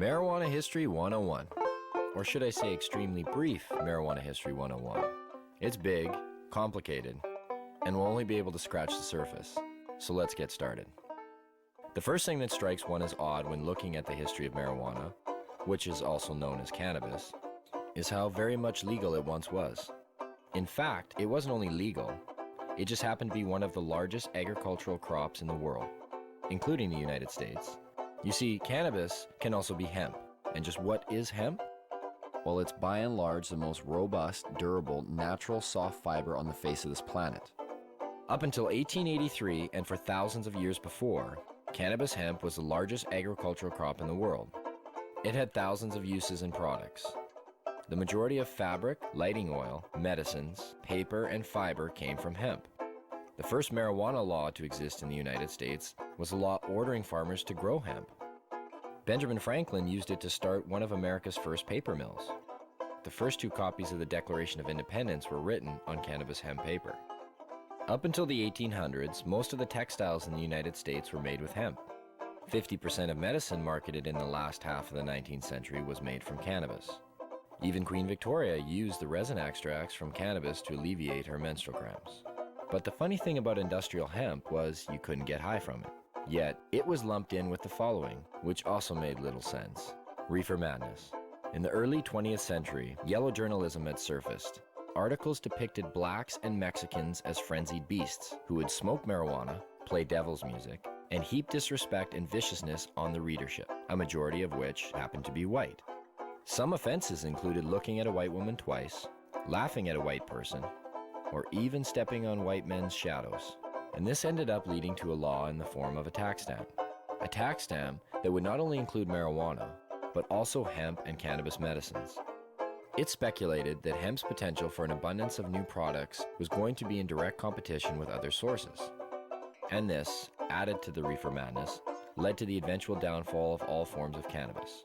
Marijuana History 101, or should I say extremely brief Marijuana History 101. It's big, complicated, and we'll only be able to scratch the surface, so let's get started. The first thing that strikes one as odd when looking at the history of marijuana, which is also known as cannabis, is how very much legal it once was. In fact, it wasn't only legal, it just happened to be one of the largest agricultural crops in the world, including the United States. You see, cannabis can also be hemp. And just what is hemp? Well, it's by and large the most robust, durable, natural soft fiber on the face of this planet. Up until 1883, and for thousands of years before, cannabis hemp was the largest agricultural crop in the world. It had thousands of uses and products. The majority of fabric, lighting oil, medicines, paper, and fiber came from hemp. The first marijuana law to exist in the United States was a law ordering farmers to grow hemp. Benjamin Franklin used it to start one of America's first paper mills. The first two copies of the Declaration of Independence were written on cannabis hemp paper. Up until the 1800s, most of the textiles in the United States were made with hemp. 50% of medicine marketed in the last half of the 19th century was made from cannabis. Even Queen Victoria used the resin extracts from cannabis to alleviate her menstrual cramps. But the funny thing about industrial hemp was you couldn't get high from it. Yet, it was lumped in with the following, which also made little sense. Reefer madness. In the early 20th century, yellow journalism had surfaced. Articles depicted blacks and Mexicans as frenzied beasts who would smoke marijuana, play devil's music, and heap disrespect and viciousness on the readership, a majority of which happened to be white. Some offenses included looking at a white woman twice, laughing at a white person, or even stepping on white men's shadows. And this ended up leading to a law in the form of a tax stamp. A tax stamp that would not only include marijuana, but also hemp and cannabis medicines. It's speculated that hemp's potential for an abundance of new products was going to be in direct competition with other sources. And this, added to the reefer madness, led to the eventual downfall of all forms of cannabis.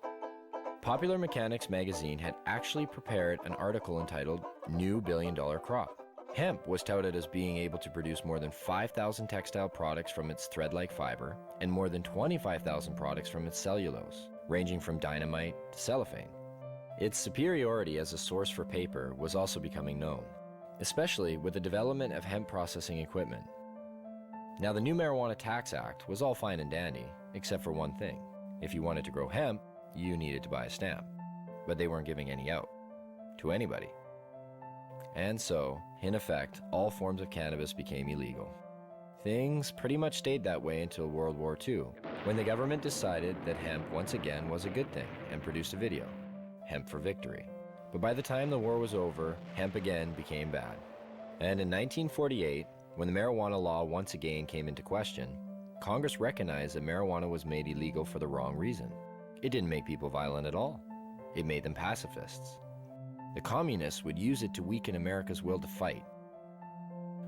Popular Mechanics magazine had actually prepared an article entitled New Billion-Dollar Crop. Hemp was touted as being able to produce more than 5,000 textile products from its thread-like fiber and more than 25,000 products from its cellulose, ranging from dynamite to cellophane. Its superiority as a source for paper was also becoming known, especially with the development of hemp processing equipment. Now, the new Marijuana Tax Act was all fine and dandy, except for one thing. If you wanted to grow hemp, you needed to buy a stamp, but they weren't giving any out to anybody. And so, in effect, all forms of cannabis became illegal. Things pretty much stayed that way until World War II, when the government decided that hemp once again was a good thing and produced a video, Hemp for Victory. But by the time the war was over, hemp again became bad. And in 1948, when the marijuana law once again came into question, Congress recognized that marijuana was made illegal for the wrong reason. It didn't make people violent at all. It made them pacifists. The communists would use it to weaken America's will to fight.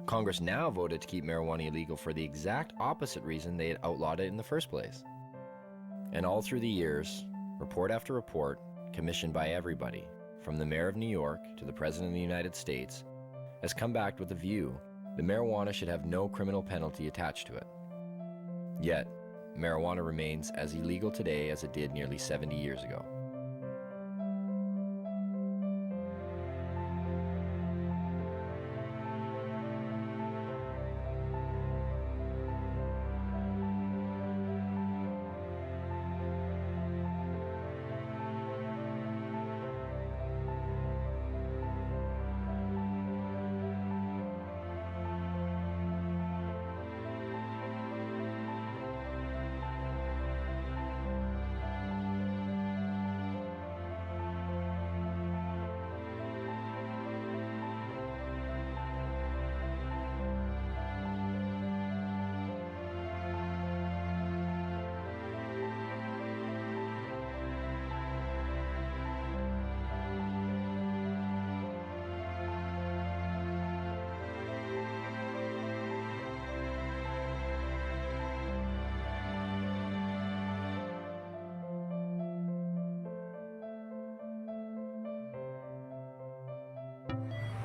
Congress now voted to keep marijuana illegal for the exact opposite reason they had outlawed it in the first place. And all through the years, report after report, commissioned by everybody, from the mayor of New York to the president of the United States, has come back with the view that marijuana should have no criminal penalty attached to it. Yet, marijuana remains as illegal today as it did nearly 70 years ago.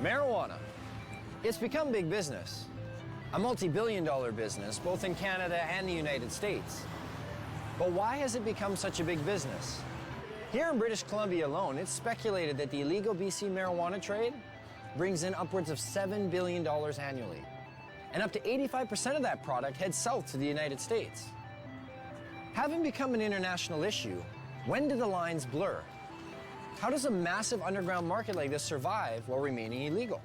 Marijuana. It's become big business. A multi-billion-dollar business, both in Canada and the United States. But why has it become such a big business? Here in British Columbia alone, it's speculated that the illegal BC marijuana trade brings in upwards of $7 billion annually. And up to 85% of that product heads south to the United States. Having become an international issue, when do the lines blur? How does a massive underground market like this survive while remaining illegal?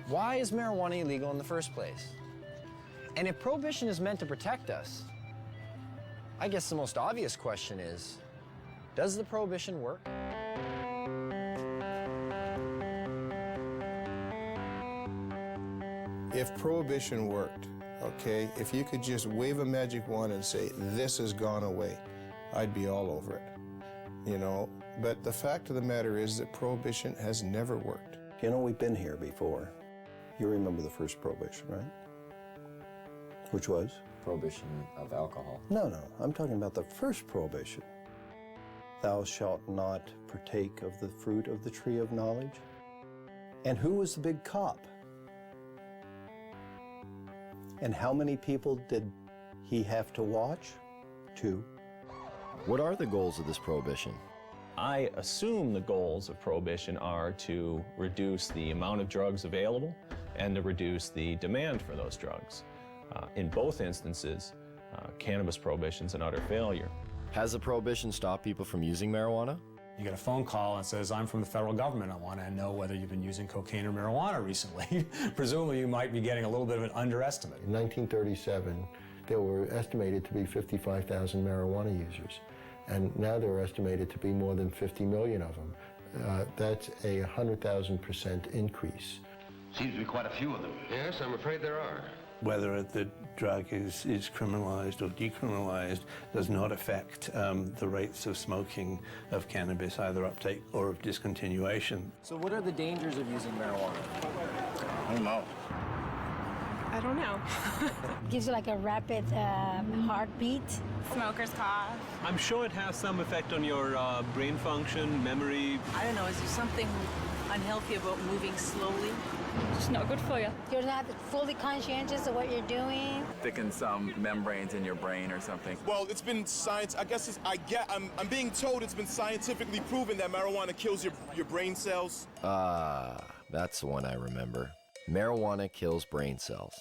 Why is marijuana illegal in the first place? And if prohibition is meant to protect us, I guess the most obvious question is, does the prohibition work? If prohibition worked, okay, if you could just wave a magic wand and say, this has gone away, I'd be all over it, you know? But the fact of the matter is that prohibition has never worked. You know, we've been here before. You remember the first prohibition, right? Which was? Prohibition of alcohol. No, I'm talking about the first prohibition. Thou shalt not partake of the fruit of the tree of knowledge. And who was the big cop? And how many people did he have to watch? 2. What are the goals of this prohibition? I assume the goals of prohibition are to reduce the amount of drugs available and to reduce the demand for those drugs. In both instances, cannabis prohibition's an utter failure. Has the prohibition stopped people from using marijuana? You get a phone call and says, I'm from the federal government. I want to know whether you've been using cocaine or marijuana recently. Presumably you might be getting a little bit of an underestimate. In 1937, there were estimated to be 55,000 marijuana users, and now there are estimated to be more than 50 million of them. That's a 100,000% increase. Seems to be quite a few of them. Yes, I'm afraid there are. Whether the drug is criminalized or decriminalized does not affect the rates of smoking of cannabis, either uptake or of discontinuation. So what are the dangers of using marijuana? I don't know. I don't know. Gives you like a rapid heartbeat. Smoker's cough. I'm sure it has some effect on your brain function, memory. I don't know, is there something unhealthy about moving slowly? It's not good for you. You're not fully conscientious of what you're doing. Thicken some membranes in your brain or something. Well, it's been science. I guess I'm being told it's been scientifically proven that marijuana kills your brain cells. That's the one I remember. Marijuana kills brain cells.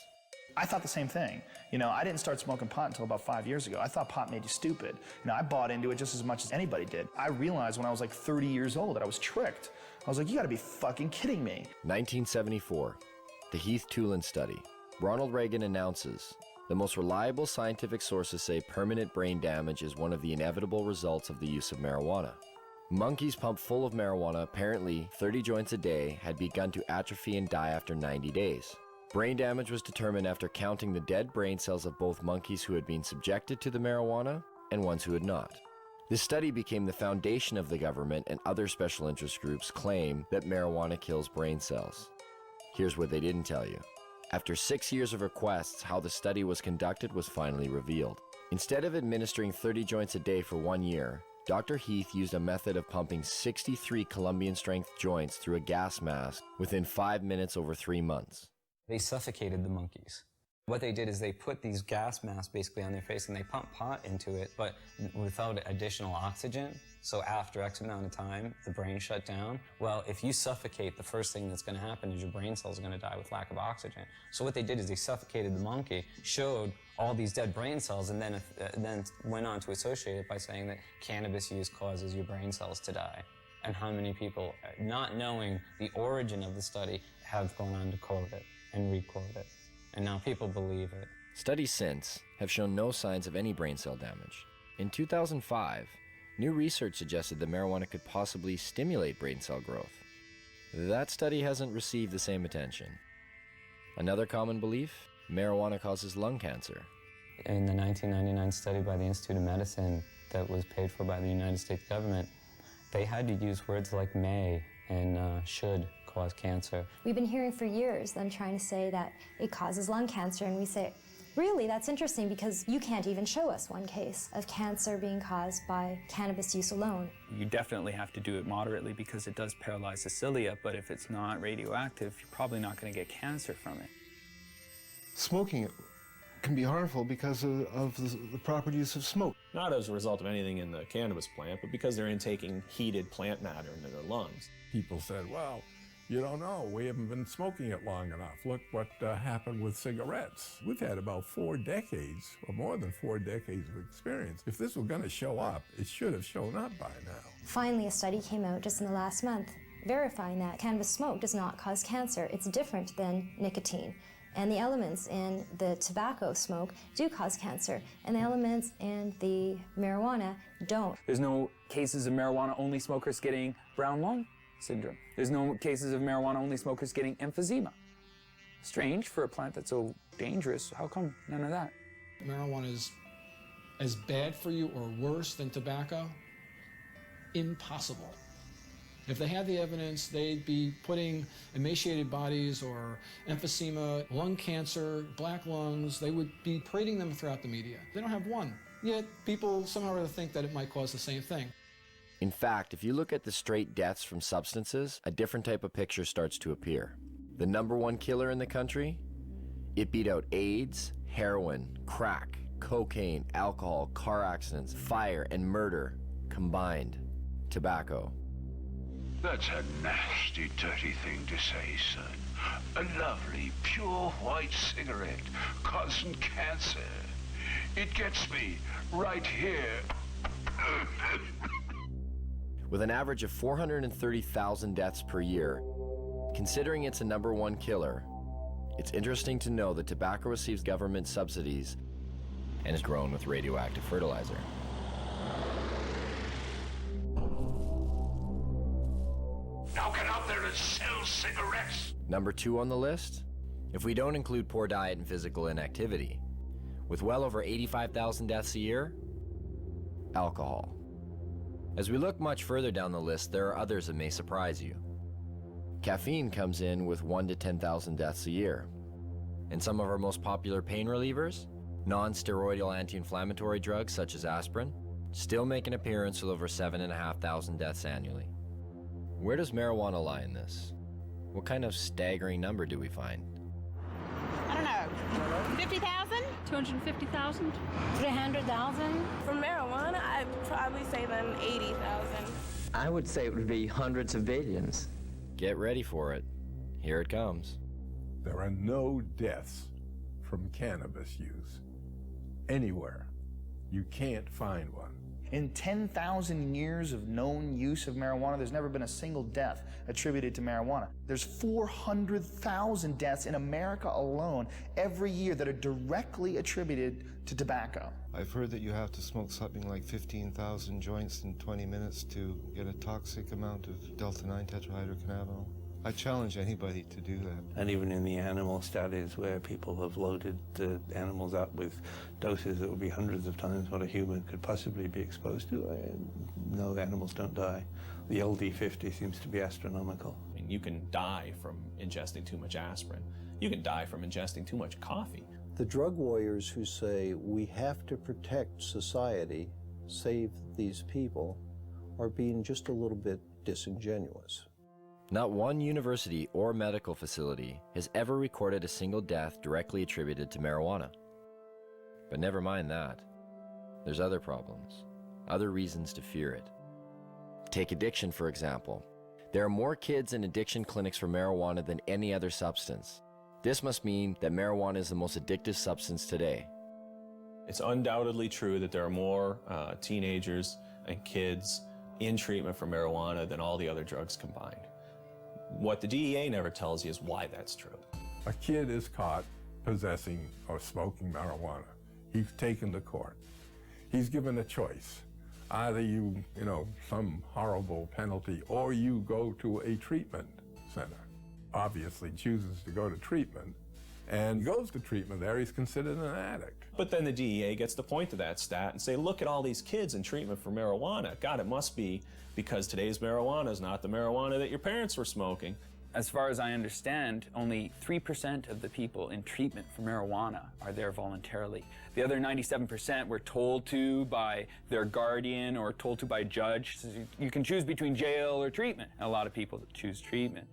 I thought the same thing. You know, I didn't start smoking pot until about 5 years ago. I thought pot made you stupid. You know, I bought into it just as much as anybody did. I realized when I was like 30 years old that I was tricked. I was like, you gotta be fucking kidding me. 1974, the Heath-Tulin study. Ronald Reagan announces, the most reliable scientific sources say permanent brain damage is one of the inevitable results of the use of marijuana. Monkeys pumped full of marijuana, apparently 30 joints a day, had begun to atrophy and die after 90 days. Brain damage was determined after counting the dead brain cells of both monkeys who had been subjected to the marijuana and ones who had not. This study became the foundation of the government, and other special interest groups claim that marijuana kills brain cells. Here's what they didn't tell you. After 6 years of requests, how the study was conducted was finally revealed. Instead of administering 30 joints a day for 1 year, Dr. Heath used a method of pumping 63 Colombian-strength joints through a gas mask within 5 minutes over 3 months. They suffocated the monkeys. What they did is they put these gas masks basically on their face and they pumped pot into it, but without additional oxygen. So after X amount of time, the brain shut down. Well, if you suffocate, the first thing that's going to happen is your brain cells are going to die with lack of oxygen. So what they did is they suffocated the monkey, showed all these dead brain cells, and then went on to associate it by saying that cannabis use causes your brain cells to die. And how many people, not knowing the origin of the study, have gone on to quote it and re-quote it. And now people believe it. Studies since have shown no signs of any brain cell damage. In 2005, new research suggested that marijuana could possibly stimulate brain cell growth. That study hasn't received the same attention. Another common belief, marijuana causes lung cancer. In the 1999 study by the Institute of Medicine that was paid for by the United States government, they had to use words like may and should cause cancer. We've been hearing for years them trying to say that it causes lung cancer, and we say, really, that's interesting because you can't even show us one case of cancer being caused by cannabis use alone. You definitely have to do it moderately because it does paralyze the cilia, but if it's not radioactive, you're probably not going to get cancer from it. Smoking can be harmful because of the proper use of smoke. not as a result of anything in the cannabis plant, but because they're intaking heated plant matter into their lungs. People said, well, you don't know, we haven't been smoking it long enough. Look what happened with cigarettes. We've had about 4 decades, or more than 4 decades of experience. If this was going to show up, it should have shown up by now. Finally, a study came out just in the last month verifying that cannabis smoke does not cause cancer. It's different than nicotine. And the elements in the tobacco smoke do cause cancer, and the elements in the marijuana don't. There's no cases of marijuana-only smokers getting brown lung syndrome. There's no cases of marijuana-only smokers getting emphysema. Strange for a plant that's so dangerous. How come none of that? Marijuana is as bad for you or worse than tobacco? Impossible. If they had the evidence, they'd be putting emaciated bodies or emphysema, lung cancer, black lungs, they would be parading them throughout the media. They don't have one. Yet people somehow or other think that it might cause the same thing. In fact, if you look at the straight deaths from substances, a different type of picture starts to appear. The #1 killer in the country? It beat out AIDS, heroin, crack, cocaine, alcohol, car accidents, fire, and murder combined. Tobacco. That's a nasty, dirty thing to say, son. A lovely, pure white cigarette causing cancer. It gets me right here. With an average of 430,000 deaths per year, considering it's a #1 killer, it's interesting to know that tobacco receives government subsidies and is grown with radioactive fertilizer. Now get out there and sell cigarettes! #2 on the list? If we don't include poor diet and physical inactivity, with well over 85,000 deaths a year, alcohol. As we look much further down the list, there are others that may surprise you. Caffeine comes in with 1 to 10,000 deaths a year. And some of our most popular pain relievers, non-steroidal anti-inflammatory drugs such as aspirin, still make an appearance with over 7,500 deaths annually. Where does marijuana lie in this? What kind of staggering number do we find? I don't know, 50,000? 250,000? 300,000? For marijuana, I'd probably say then 80,000. I would say it would be hundreds of billions. Get ready for it. Here it comes. There are no deaths from cannabis use anywhere. You can't find one. In 10,000 years of known use of marijuana, there's never been a single death attributed to marijuana. There's 400,000 deaths in America alone every year that are directly attributed to tobacco. I've heard that you have to smoke something like 15,000 joints in 20 minutes to get a toxic amount of delta-9 tetrahydrocannabinol. I challenge anybody to do that. And even in the animal studies where people have loaded the animals up with doses that would be hundreds of times what a human could possibly be exposed to, no, the animals don't die. The LD50 seems to be astronomical. I mean, you can die from ingesting too much aspirin. You can die from ingesting too much coffee. The drug warriors who say we have to protect society, save these people, are being just a little bit disingenuous. Not one university or medical facility has ever recorded a single death directly attributed to marijuana. But never mind that. There's other problems, other reasons to fear it. Take addiction, for example. There are more kids in addiction clinics for marijuana than any other substance. This must mean that marijuana is the most addictive substance today. It's undoubtedly true that there are more teenagers and kids in treatment for marijuana than all the other drugs combined. What the DEA never tells you is why that's true. A kid is caught possessing or smoking marijuana. He's taken to court. He's given a choice. Either you some horrible penalty, or you go to a treatment center. Obviously chooses to go to treatment, and goes to treatment there, he's considered an addict. But then the DEA gets to point to that stat and say, look at all these kids in treatment for marijuana. God, it must be because today's marijuana is not the marijuana that your parents were smoking. As far as I understand, only 3% of the people in treatment for marijuana are there voluntarily. The other 97% were told to by their guardian or told to by a judge. So you can choose between jail or treatment. And a lot of people choose treatment.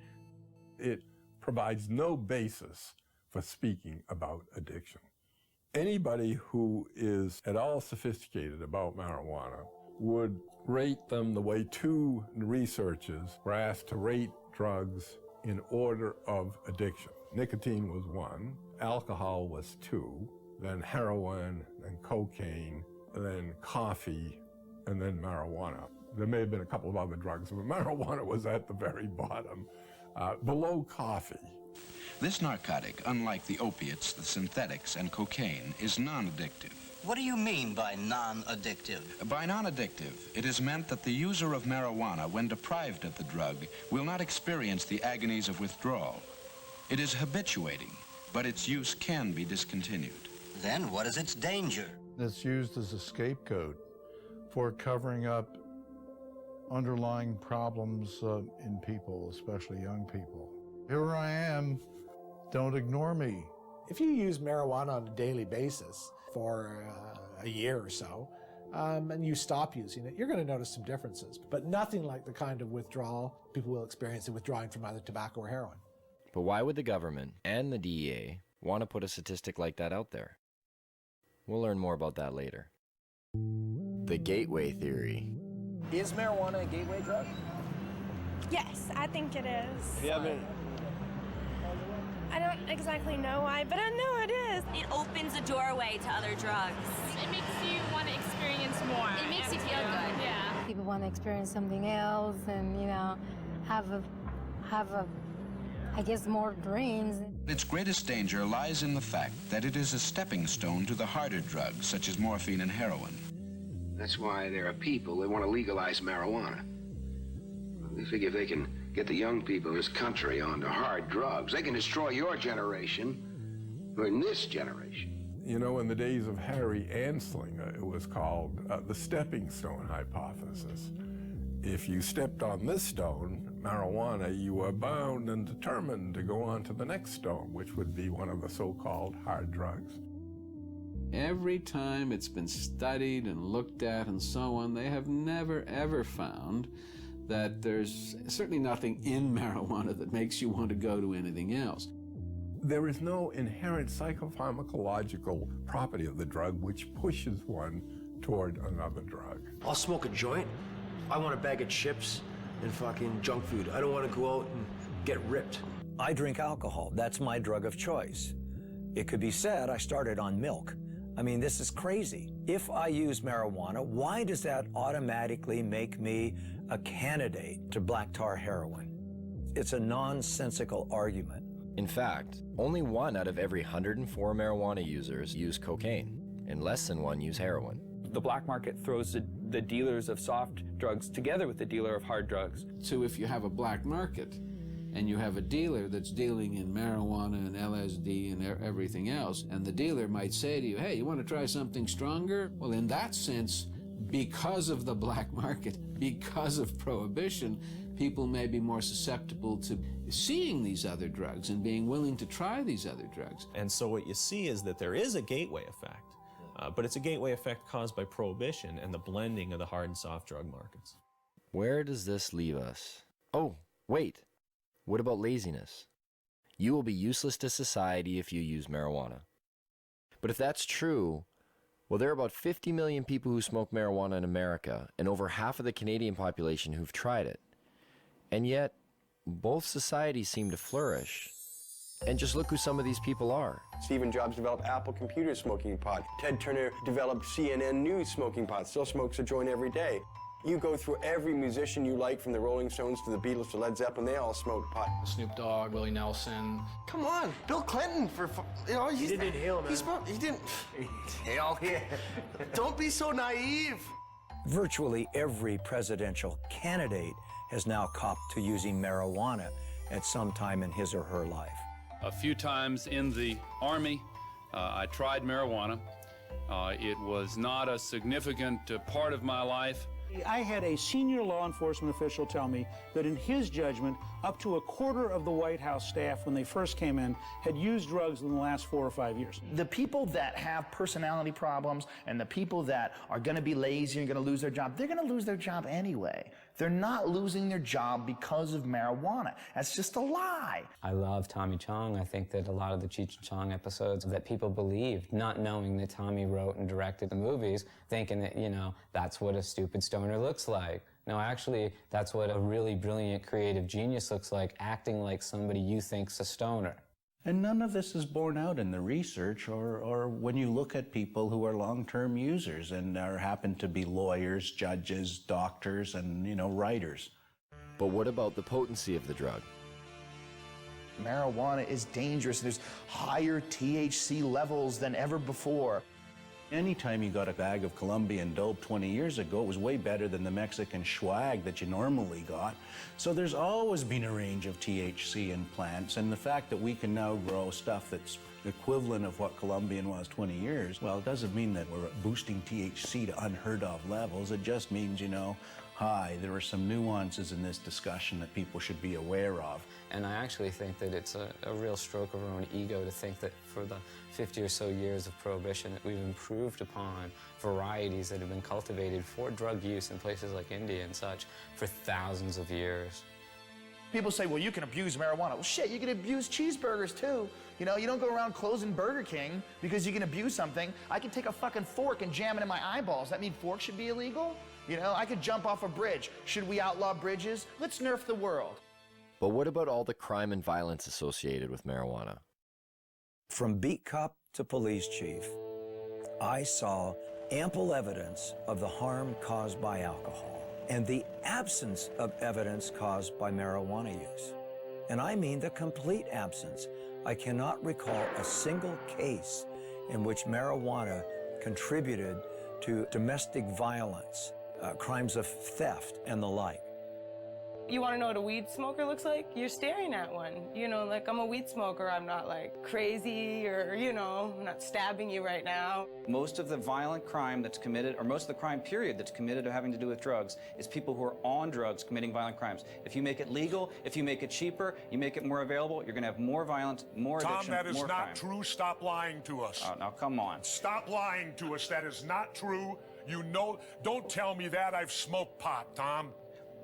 It provides no basis for speaking about addiction. Anybody who is at all sophisticated about marijuana would rate them the way two researchers were asked to rate drugs in order of addiction. Nicotine was 1, alcohol was 2, then heroin, then cocaine, then coffee, and then marijuana. There may have been a couple of other drugs, but marijuana was at the very bottom, below coffee. This narcotic, unlike the opiates, the synthetics, and cocaine, is non-addictive. What do you mean by non-addictive? By non-addictive, it is meant that the user of marijuana, when deprived of the drug, will not experience the agonies of withdrawal. It is habituating, but its use can be discontinued. Then what is its danger? It's used as a scapegoat for covering up underlying problems in people, especially young people. Here I am, don't ignore me. If you use marijuana on a daily basis for a year or so, and you stop using it, you're going to notice some differences, but nothing like the kind of withdrawal people will experience in withdrawing from either tobacco or heroin. But why would the government and the DEA want to put a statistic like that out there? We'll learn more about that later. The gateway theory. Is marijuana a gateway drug? Yes, I think it is. Yeah, I don't exactly know why, but I know it is. It opens a doorway to other drugs. It makes you want to experience more. It makes you feel good. Yeah. People want to experience something else and, you know, have a, I guess, more dreams. Its greatest danger lies in the fact that it is a stepping stone to the harder drugs, such as morphine and heroin. That's why there are people that want to legalize marijuana. They figure if they can get the young people in this country onto hard drugs, they can destroy your generation, or in this generation. You know, in the days of Harry Anslinger, it was called the stepping stone hypothesis. If you stepped on this stone, marijuana, you were bound and determined to go on to the next stone, which would be one of the so-called hard drugs. Every time it's been studied and looked at and so on, they have never, ever found that there's certainly nothing in marijuana that makes you want to go to anything else. There is no inherent psychopharmacological property of the drug which pushes one toward another drug. I'll smoke a joint. I want a bag of chips and fucking junk food. I don't want to go out and get ripped. I drink alcohol. That's my drug of choice. It could be said I started on milk. I mean, this is crazy. If I use marijuana, why does that automatically make me a candidate to black tar heroin? It's a nonsensical argument. In fact, only 1 out of every 104 marijuana users use cocaine, and less than 1 use heroin. The black market throws the dealers of soft drugs together with the dealer of hard drugs. So if you have a black market, and you have a dealer that's dealing in marijuana and LSD and everything else, and the dealer might say to you, hey, you want to try something stronger? Well, in that sense, because of the black market, because of prohibition, people may be more susceptible to seeing these other drugs and being willing to try these other drugs. And so what you see is that there is a gateway effect, but it's a gateway effect caused by prohibition and the blending of the hard and soft drug markets. Where does this leave us? Oh, wait. What about laziness? You will be useless to society if you use marijuana. But if that's true, well, there are about 50 million people who smoke marijuana in America, and over half of the Canadian population who've tried it. And yet, both societies seem to flourish. And just look who some of these people are. Stephen Jobs developed Apple Computer smoking pot. Ted Turner developed CNN News smoking pot. Still smokes a joint every day. You go through every musician you like, from the Rolling Stones to the Beatles to Led Zeppelin, they all smoke pot. Snoop Dogg, Willie Nelson. Come on, Bill Clinton, He didn't inhale, man. He didn't inhale. Yeah. Don't be so naive. Virtually every presidential candidate has now copped to using marijuana at some time in his or her life. A few times in the Army, I tried marijuana. It was not a significant part of my life. I had a senior law enforcement official tell me that in his judgment, up to a quarter of the White House staff, when they first came in, had used drugs in the last 4 or 5 years. The people that have personality problems and the people that are going to be lazy and going to lose their job, they're going to lose their job anyway. They're not losing their job because of marijuana. That's just a lie. I love Tommy Chong. I think that a lot of the Cheech and Chong episodes that people believed, not knowing that Tommy wrote and directed the movies, thinking that, you know, that's what a stupid stoner looks like. No, actually, that's what a really brilliant creative genius looks like, acting like somebody you think's a stoner. And none of this is borne out in the research or when you look at people who are long-term users and happen to be lawyers, judges, doctors, and, you know, writers. But what about the potency of the drug? Marijuana is dangerous. There's higher THC levels than ever before. Anytime you got a bag of Colombian dope 20 years ago, it was way better than the Mexican swag that you normally got. So there's always been a range of THC in plants, and the fact that we can now grow stuff that's equivalent of what Colombian was 20 years, well, it doesn't mean that we're boosting THC to unheard of levels. It just means, you know, hi, there are some nuances in this discussion that people should be aware of. And I actually think that it's a real stroke of our own ego to think that for the 50 or so years of Prohibition that we've improved upon varieties that have been cultivated for drug use in places like India and such for thousands of years. People say, well, you can abuse marijuana. Well, shit, you can abuse cheeseburgers too. You know, you don't go around closing Burger King because you can abuse something. I can take a fucking fork and jam it in my eyeballs. That mean forks should be illegal? You know, I could jump off a bridge. Should we outlaw bridges? Let's nerf the world. But what about all the crime and violence associated with marijuana? From beat cop to police chief, I saw ample evidence of the harm caused by alcohol and the absence of evidence caused by marijuana use. And I mean the complete absence. I cannot recall a single case in which marijuana contributed to domestic violence, crimes of theft, and the like. You want to know what a weed smoker looks like? You're staring at one. You know, like, I'm a weed smoker. I'm not, like, crazy or, you know, I'm not stabbing you right now. Most of the violent crime that's committed, or most of the crime period that's committed or having to do with drugs, is people who are on drugs committing violent crimes. If you make it legal, if you make it cheaper, you make it more available, you're going to have more violence, more addiction, Tom, that is more not crime. true. Stop lying to us. Oh, now, come on. Stop lying to us. That is not true. You know, don't tell me that. I've smoked pot, Tom.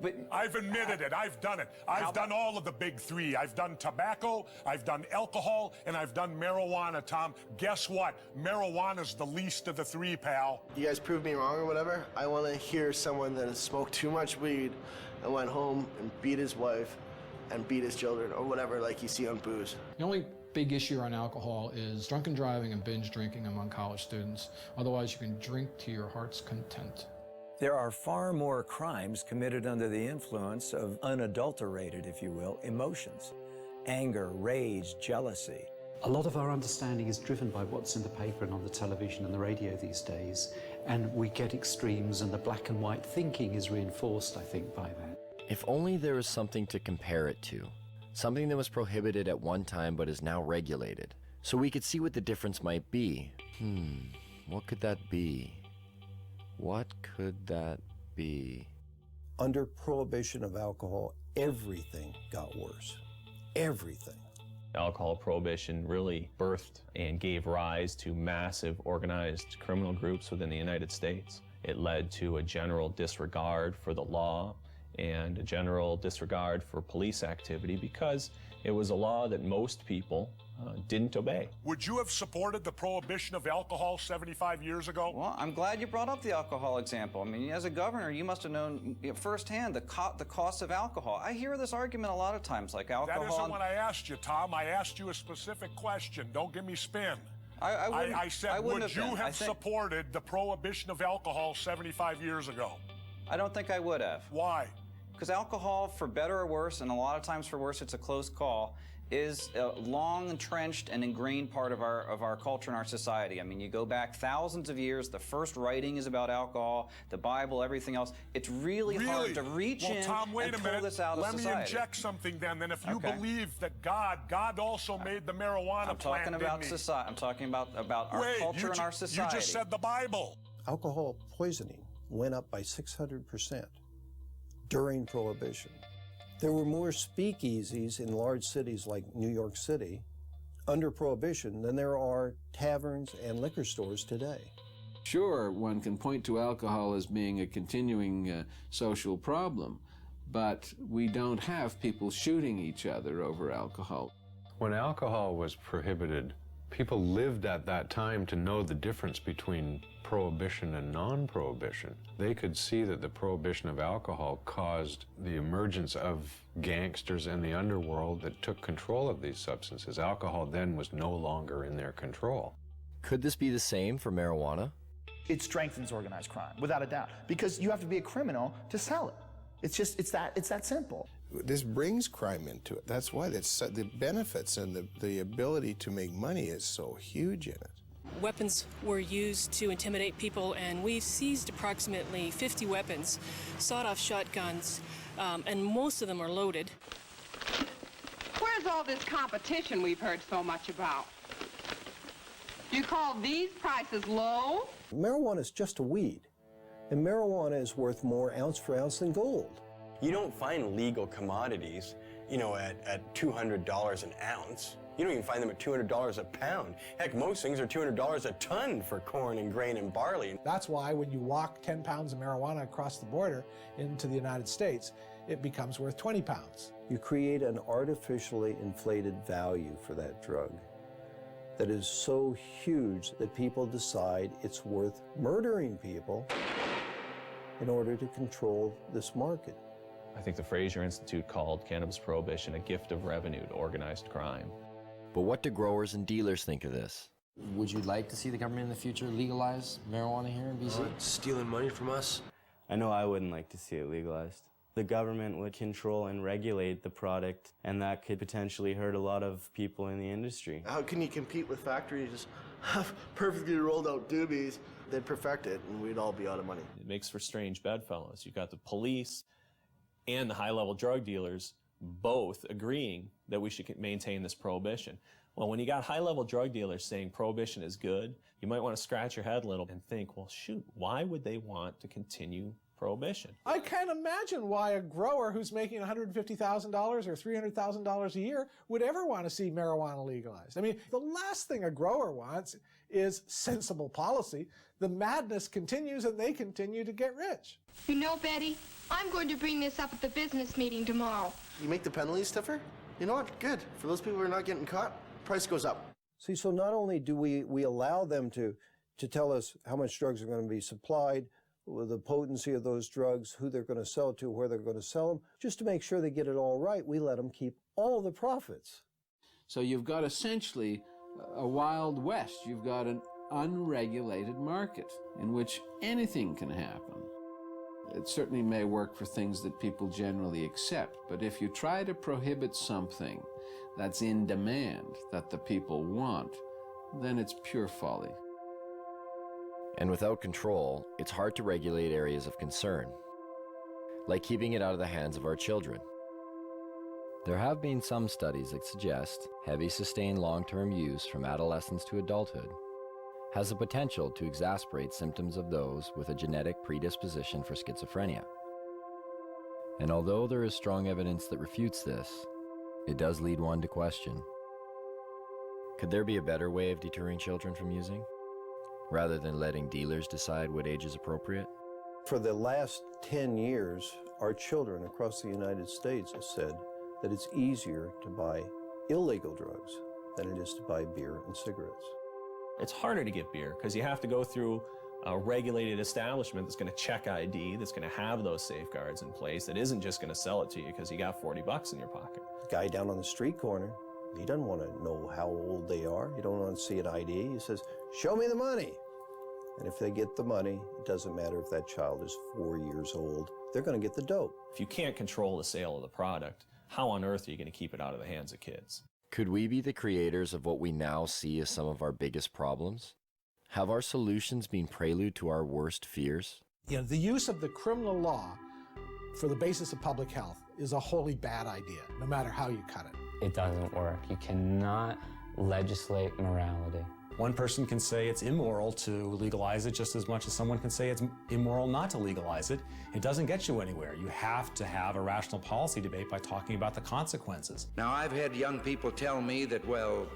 But I've admitted it. I've done it. I've done all of the big three. I've done tobacco, I've done alcohol, and I've done marijuana, Tom. Guess what? Marijuana's the least of the three, pal. You guys prove me wrong or whatever. I want to hear someone that has smoked too much weed and went home and beat his wife and beat his children or whatever, like you see on booze. The only big issue on alcohol is drunken driving and binge drinking among college students. Otherwise, you can drink to your heart's content. There are far more crimes committed under the influence of unadulterated, if you will, emotions. Anger, rage, jealousy. A lot of our understanding is driven by what's in the paper and on the television and the radio these days, and we get extremes, and the black and white thinking is reinforced, I think, by that. If only there was something to compare it to. Something that was prohibited at one time but is now regulated. So we could see what the difference might be. What could that be? What could that be? Under prohibition of alcohol, everything got worse. Everything. Alcohol prohibition really birthed and gave rise to massive organized criminal groups within the United States. It led to a general disregard for the law and a general disregard for police activity because it was a law that most people didn't obey. Would you have supported the prohibition of alcohol 75 years ago? Well, I'm glad you brought up the alcohol example. I mean, as a governor, you must have known firsthand the cost of alcohol. I hear this argument a lot of times, like alcohol. That isn't what I asked you, Tom. I asked you a specific question. Don't give me spin. I said, would you have supported the prohibition of alcohol 75 years ago? I don't think I would have. Why? Because alcohol, for better or worse, and a lot of times for worse, it's a close call, is a long entrenched and ingrained part of our culture and our society. I mean, you go back thousands of years, the first writing is about alcohol, the Bible, everything else. It's really hard to reach in Tom, wait and a pull minute. this out of society. Let me inject something then. Then if you believe that God also made the marijuana plant, I'm talking about our culture and our society. You just said the Bible. Alcohol poisoning went up by 600% during Prohibition. There were more speakeasies in large cities like New York City under Prohibition than there are taverns and liquor stores today. Sure, one can point to alcohol as being a continuing social problem, but we don't have people shooting each other over alcohol. When alcohol was prohibited, people lived at that time to know the difference between prohibition and non-prohibition. They could see that the prohibition of alcohol caused the emergence of gangsters in the underworld that took control of these substances. Alcohol then was no longer in their control. Could this be the same for marijuana? It strengthens organized crime, without a doubt, because you have to be a criminal to sell it. It's that simple. This brings crime into it. That's why the benefits and the ability to make money is so huge in it. Weapons were used to intimidate people, and we've seized approximately 50 weapons, sawed-off shotguns, and most of them are loaded. Where's all this competition we've heard so much about? You call these prices low? Marijuana is just a weed, and marijuana is worth more ounce for ounce than gold. You don't find legal commodities, at $200 an ounce. You don't even find them at $200 a pound. Heck, most things are $200 a ton for corn and grain and barley. That's why when you walk 10 pounds of marijuana across the border into the United States, it becomes worth 20 pounds. You create an artificially inflated value for that drug that is so huge that people decide it's worth murdering people in order to control this market. I think the Fraser Institute called cannabis prohibition a gift of revenue to organized crime. But what do growers and dealers think of this? Would you like to see the government in the future legalize marijuana here in BC? Stealing money from us? I know I wouldn't like to see it legalized. The government would control and regulate the product, and that could potentially hurt a lot of people in the industry. How can you compete with factories just have perfectly rolled out doobies? They'd perfect it, and we'd all be out of money. It makes for strange bedfellows. You've got the police and the high-level drug dealers both agreeing that we should maintain this prohibition. Well, when you got high-level drug dealers saying prohibition is good, you might want to scratch your head a little and think, well, shoot, why would they want to continue prohibition? I can't imagine why a grower who's making $150,000 or $300,000 a year would ever want to see marijuana legalized. I mean, the last thing a grower wants is sensible policy. The madness continues and they continue to get rich. You know, Betty, I'm going to bring this up at the business meeting tomorrow. You make the penalties stiffer? You know what? Good. For those people who are not getting caught, price goes up. See, so not only do we allow them to tell us how much drugs are going to be supplied, the potency of those drugs, who they're going to sell to, where they're going to sell them, just to make sure they get it all right, we let them keep all the profits. So you've got essentially a Wild West. You've got an unregulated market in which anything can happen. It certainly may work for things that people generally accept, but if you try to prohibit something that's in demand, that the people want, then it's pure folly. And without control, it's hard to regulate areas of concern, like keeping it out of the hands of our children. There have been some studies that suggest heavy sustained long-term use from adolescence to adulthood has the potential to exacerbate symptoms of those with a genetic predisposition for schizophrenia. And although there is strong evidence that refutes this, it does lead one to question, could there be a better way of deterring children from using, rather than letting dealers decide what age is appropriate? For the last 10 years, our children across the United States have said that it's easier to buy illegal drugs than it is to buy beer and cigarettes. It's harder to get beer because you have to go through a regulated establishment that's going to check ID, that's going to have those safeguards in place, that isn't just going to sell it to you because you got 40 bucks in your pocket. The guy down on the street corner, he doesn't want to know how old they are. He don't want to see an ID. He says, show me the money. And if they get the money, it doesn't matter if that child is 4 years old, they're going to get the dope. If you can't control the sale of the product, how on earth are you going to keep it out of the hands of kids? Could we be the creators of what we now see as some of our biggest problems? Have our solutions been prelude to our worst fears? The use of the criminal law for the basis of public health is a wholly bad idea, no matter how you cut it. It doesn't work. You cannot legislate morality. One person can say it's immoral to legalize it just as much as someone can say it's immoral not to legalize it. It doesn't get you anywhere. You have to have a rational policy debate by talking about the consequences. Now, I've had young people tell me that, well,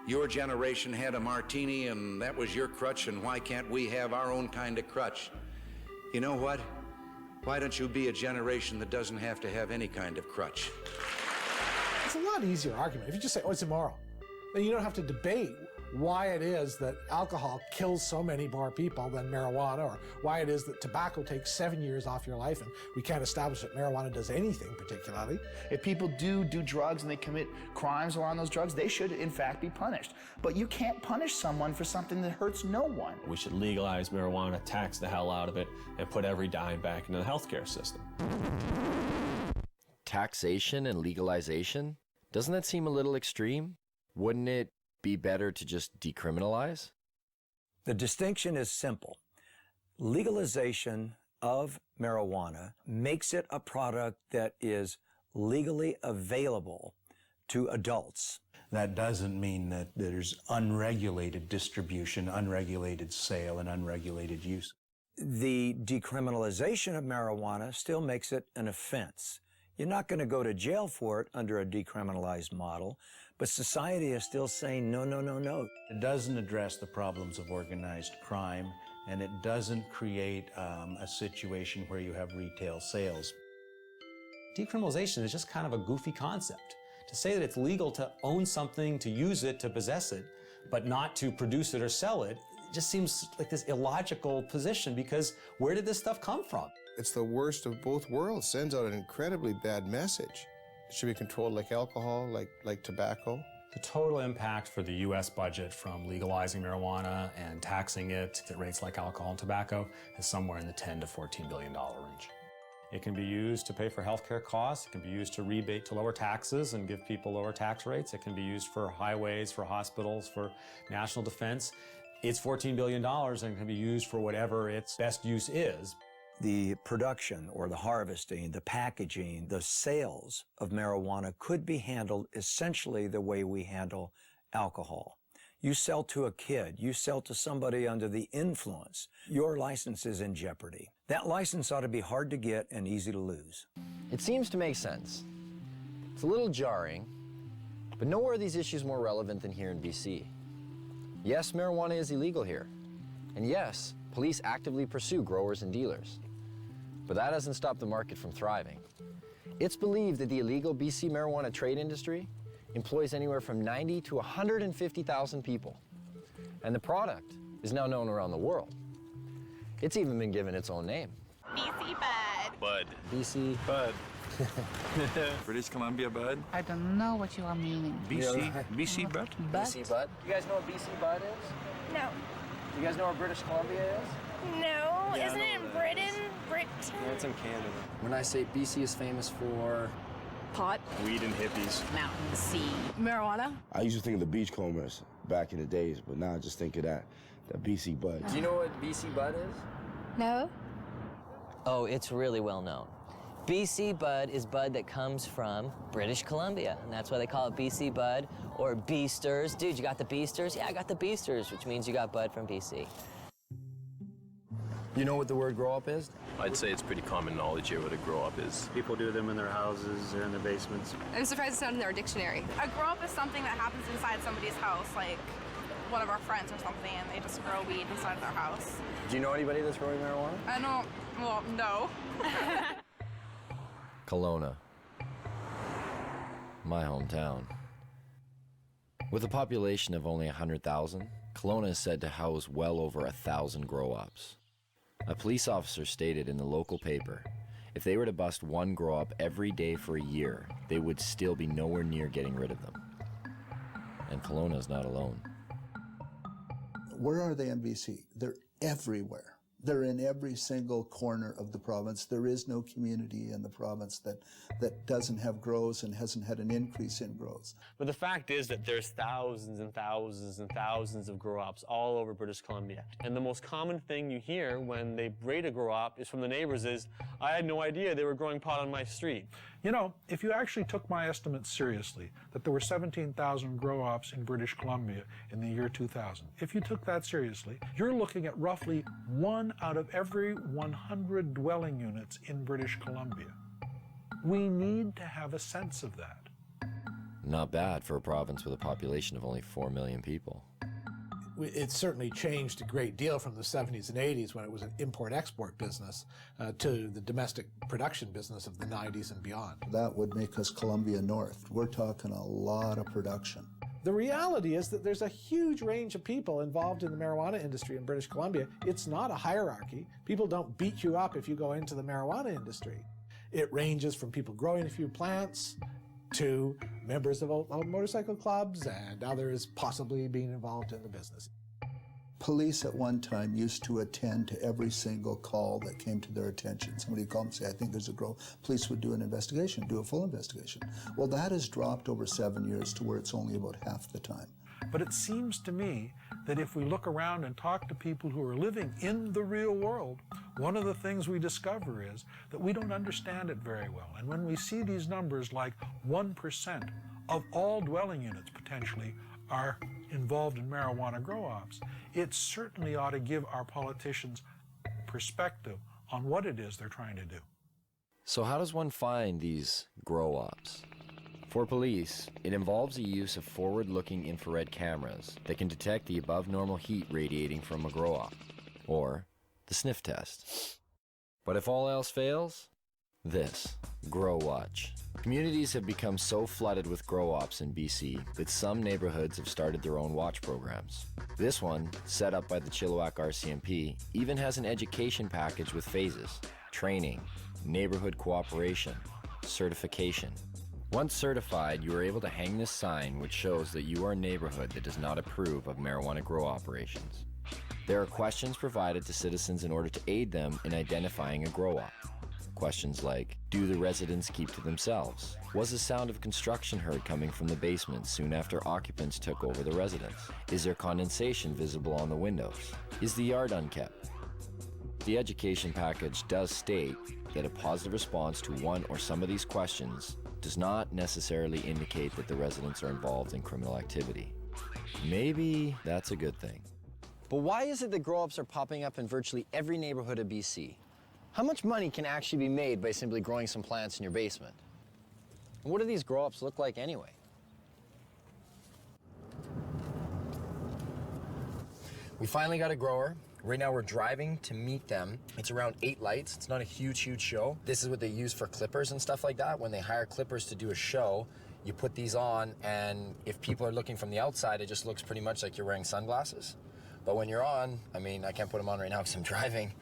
Your generation had a martini and that was your crutch, and why can't we have our own kind of crutch? You know what? Why don't you be a generation that doesn't have to have any kind of crutch? It's a lot easier argument. If you just say, oh, it's immoral, then you don't have to debate why it is that alcohol kills so many more people than marijuana, or why it is that tobacco takes 7 years off your life and we can't establish that marijuana does anything particularly. If people do drugs and they commit crimes around those drugs, they should in fact be punished. But you can't punish someone for something that hurts no one. We should legalize marijuana, tax the hell out of it, and put every dime back into the healthcare system. Taxation and legalization? Doesn't that seem a little extreme? Wouldn't it be better to just decriminalize? The distinction is simple. Legalization of marijuana makes it a product that is legally available to adults. That doesn't mean that there's unregulated distribution, unregulated sale, and unregulated use. The decriminalization of marijuana still makes it an offense. You're not going to go to jail for it under a decriminalized model, but society is still saying no, no, no, no. It doesn't address the problems of organized crime, and it doesn't create a situation where you have retail sales. Decriminalization is just kind of a goofy concept. To say that it's legal to own something, to use it, to possess it, but not to produce it or sell it, just seems like this illogical position, because where did this stuff come from? It's the worst of both worlds. Sends out an incredibly bad message. It should be controlled like alcohol, like tobacco. The total impact for the U.S. budget from legalizing marijuana and taxing it at rates like alcohol and tobacco is somewhere in the $10 to $14 billion range. It can be used to pay for healthcare costs. It can be used to rebate to lower taxes and give people lower tax rates. It can be used for highways, for hospitals, for national defense. It's $14 billion and can be used for whatever its best use is. The production or the harvesting, the packaging, the sales of marijuana could be handled essentially the way we handle alcohol. You sell to a kid, you sell to somebody under the influence, your license is in jeopardy. That license ought to be hard to get and easy to lose. It seems to make sense. It's a little jarring, but nowhere are these issues more relevant than here in BC. Yes, marijuana is illegal here. And yes, police actively pursue growers and dealers. But that doesn't stop the market from thriving. It's believed that the illegal BC marijuana trade industry employs anywhere from 90 to 150,000 people. And the product is now known around the world. It's even been given its own name. BC Bud. Bud. BC Bud. British Columbia Bud. I don't know what you are meaning. BC Bud? BC Bud. You guys know what BC Bud is? No. You guys know where British Columbia is? No. Yeah, Isn't it in Britain? Britain? Yeah, it's in Canada. When I say BC is famous for Pot. weed and hippies. Mountain, sea. Marijuana. I used to think of the beachcombers back in the days, but now I just think of that BC Bud. Do you know what BC Bud is? No. Oh, it's really well known. BC Bud is bud that comes from British Columbia, and that's why they call it BC Bud or Beasters. Dude, you got the Beasters? Yeah, I got the Beasters, which means you got bud from BC. You know what the word grow up is? I'd say it's pretty common knowledge here what a grow up is. People do them in their houses or in their basements. I'm surprised it's not in our dictionary. A grow up is something that happens inside somebody's house, like one of our friends or something, and they just grow weed inside their house. Do you know anybody that's growing marijuana? I don't, well, no. Kelowna, my hometown. With a population of only 100,000, Kelowna is said to house well over 1,000 grow-ups. A police officer stated in the local paper, if they were to bust one grow-up every day for a year, they would still be nowhere near getting rid of them. And Kelowna is not alone. Where are they in BC? They're everywhere. They're in every single corner of the province. There is no community in the province that doesn't have grows and hasn't had an increase in grows. But the fact is that there's thousands and thousands and thousands of grow-ops all over British Columbia. And the most common thing you hear when they braid a grow-op is from the neighbors is, I had no idea they were growing pot on my street. You know, if you actually took my estimates seriously, that there were 17,000 grow-ops in British Columbia in the year 2000, if you took that seriously, you're looking at roughly 1 out of every 100 dwelling units in British Columbia. We need to have a sense of that. Not bad for a province with a population of only 4 million people. It's certainly changed a great deal from the 70s and 80s when it was an import-export business to the domestic production business of the 90s and beyond. That would make us Columbia North. We're talking a lot of production. The reality is that there's a huge range of people involved in the marijuana industry in British Columbia. It's not a hierarchy. People don't beat you up if you go into the marijuana industry. It ranges from people growing a few plants to members of motorcycle clubs and others possibly being involved in the business. Police at one time used to attend to every single call that came to their attention. Somebody would call and say, I think there's a grow. Police would do an investigation, do a full investigation. Well, that has dropped over 7 years to where it's only about half the time. But it seems to me that if we look around and talk to people who are living in the real world, one of the things we discover is that we don't understand it very well. And when we see these numbers like 1% of all dwelling units potentially are involved in marijuana grow-ops, it certainly ought to give our politicians perspective on what it is they're trying to do. So how does one find these grow-ops? For police, it involves the use of forward-looking infrared cameras that can detect the above-normal heat radiating from a grow-op, or the sniff test. But if all else fails, this, Grow Watch. Communities have become so flooded with grow-ops in BC that some neighborhoods have started their own watch programs. This one, set up by the Chilliwack RCMP, even has an education package with phases: training, neighborhood cooperation, certification. Once certified, you are able to hang this sign which shows that you are a neighborhood that does not approve of marijuana grow operations. There are questions provided to citizens in order to aid them in identifying a grow-op. Questions like, do the residents keep to themselves? Was the sound of construction heard coming from the basement soon after occupants took over the residence? Is there condensation visible on the windows? Is the yard unkept? The education package does state that a positive response to one or some of these questions does not necessarily indicate that the residents are involved in criminal activity. Maybe that's a good thing. But why is it that grow-ops are popping up in virtually every neighborhood of BC? How much money can actually be made by simply growing some plants in your basement? And what do these grow-ops look like anyway? We finally got a grower. Right now we're driving to meet them. It's around 8 lights. It's not a huge show. This is what they use for clippers and stuff like that. When they hire clippers to do a show, you put these on, and if people are looking from the outside, it just looks pretty much like you're wearing sunglasses. But when you're on, I mean, I can't put them on right now because I'm driving,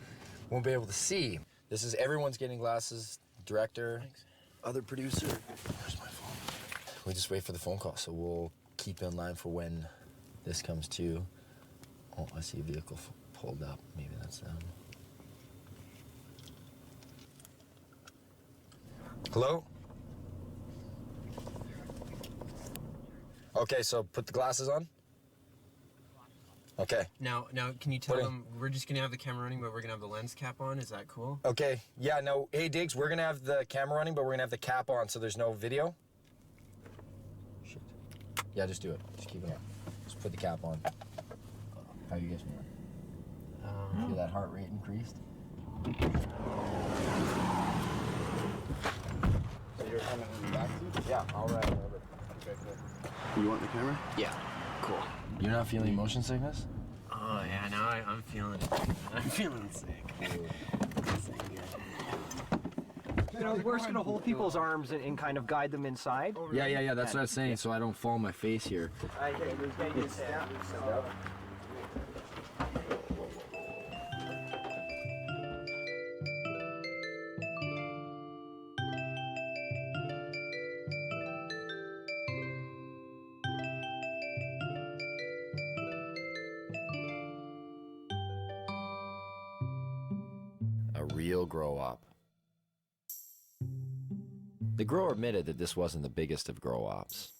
won't be able to see. This is everyone's getting glasses, director, thanks, other producer. Where's my phone? We just wait for the phone call, so we'll keep in line for when this comes to. Oh, I see a vehicle pulled up. Maybe that's them. Hello? Okay, so put the glasses on. Okay. Now, can you tell them we're just gonna have the camera running, but we're gonna have the lens cap on? Is that cool? Okay. Yeah. No. Hey, Diggs, we're gonna have the camera running, but we're gonna have the cap on, so there's no video. Shit. Yeah, just do it. Just keep it on. Just put the cap on. How you guys feeling? Feel that heart rate increased? So you're coming back to? Yeah. All right. Okay, cool. You want the camera? Yeah. Cool. You're not feeling motion sickness? Oh yeah, now I'm feeling it. I'm feeling sick. You know, we're just gonna hold people's arms and kind of guide them inside. Yeah, that's what I was saying, so I don't fall on my face here. A real grow-op. The grower admitted that this wasn't the biggest of grow-ops.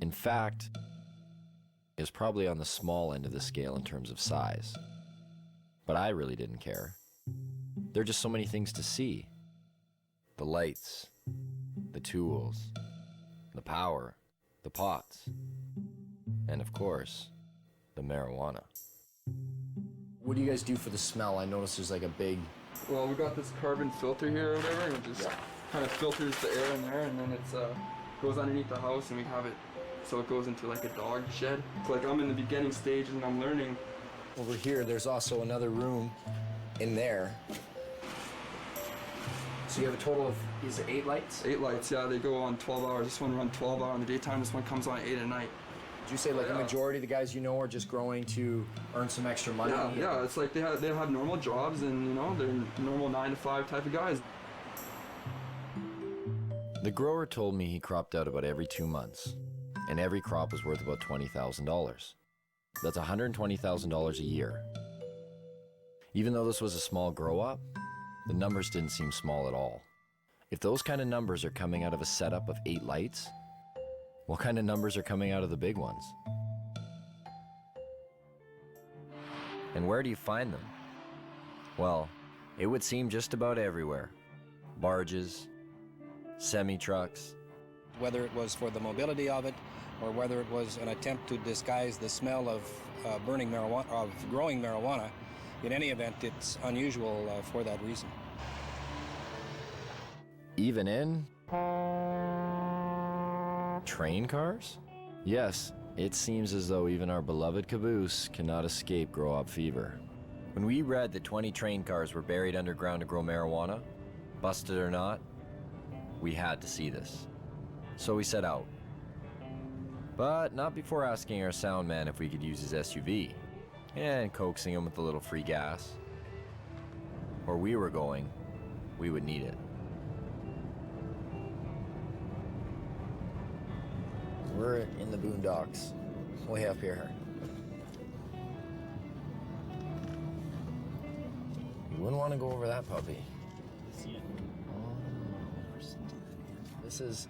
In fact, it was probably on the small end of the scale in terms of size. But I really didn't care. There are just so many things to see. The lights, the tools, the power, the pots, and of course, the marijuana. What do you guys do for the smell? I noticed there's like a big... Well, we got this carbon filter here or whatever, and it just kind of filters the air in there, and then it's goes underneath the house, and we have it so it goes into like a dog shed. So like I'm in the beginning stage and I'm learning. Over here, there's also another room in there. So you have a total of, is it 8 lights? 8 lights, yeah, they go on 12 hours. This one runs 12 hours in the daytime, this one comes on 8 at night. Did you say like the majority of the guys you know are just growing to earn some extra money? Yeah, it's like they have normal jobs and, you know, they're normal 9 to 5 type of guys. The grower told me he cropped out about every 2 months, and every crop was worth about $20,000. That's $120,000 a year. Even though this was a small grow-up, the numbers didn't seem small at all. If those kind of numbers are coming out of a setup of 8 lights, what kind of numbers are coming out of the big ones? And where do you find them? Well, it would seem just about everywhere. Barges, semi-trucks. Whether it was for the mobility of it, or whether it was an attempt to disguise the smell of burning marijuana, of growing marijuana, in any event, it's unusual for that reason. Even in train cars? Yes, it seems as though even our beloved caboose cannot escape grow-up fever. When we read that 20 train cars were buried underground to grow marijuana, busted or not, we had to see this. So we set out. But not before asking our sound man if we could use his SUV, and coaxing him with a little free gas. Where we were going, we would need it. We're in the boondocks, way up here. You wouldn't want to go over that puppy. This is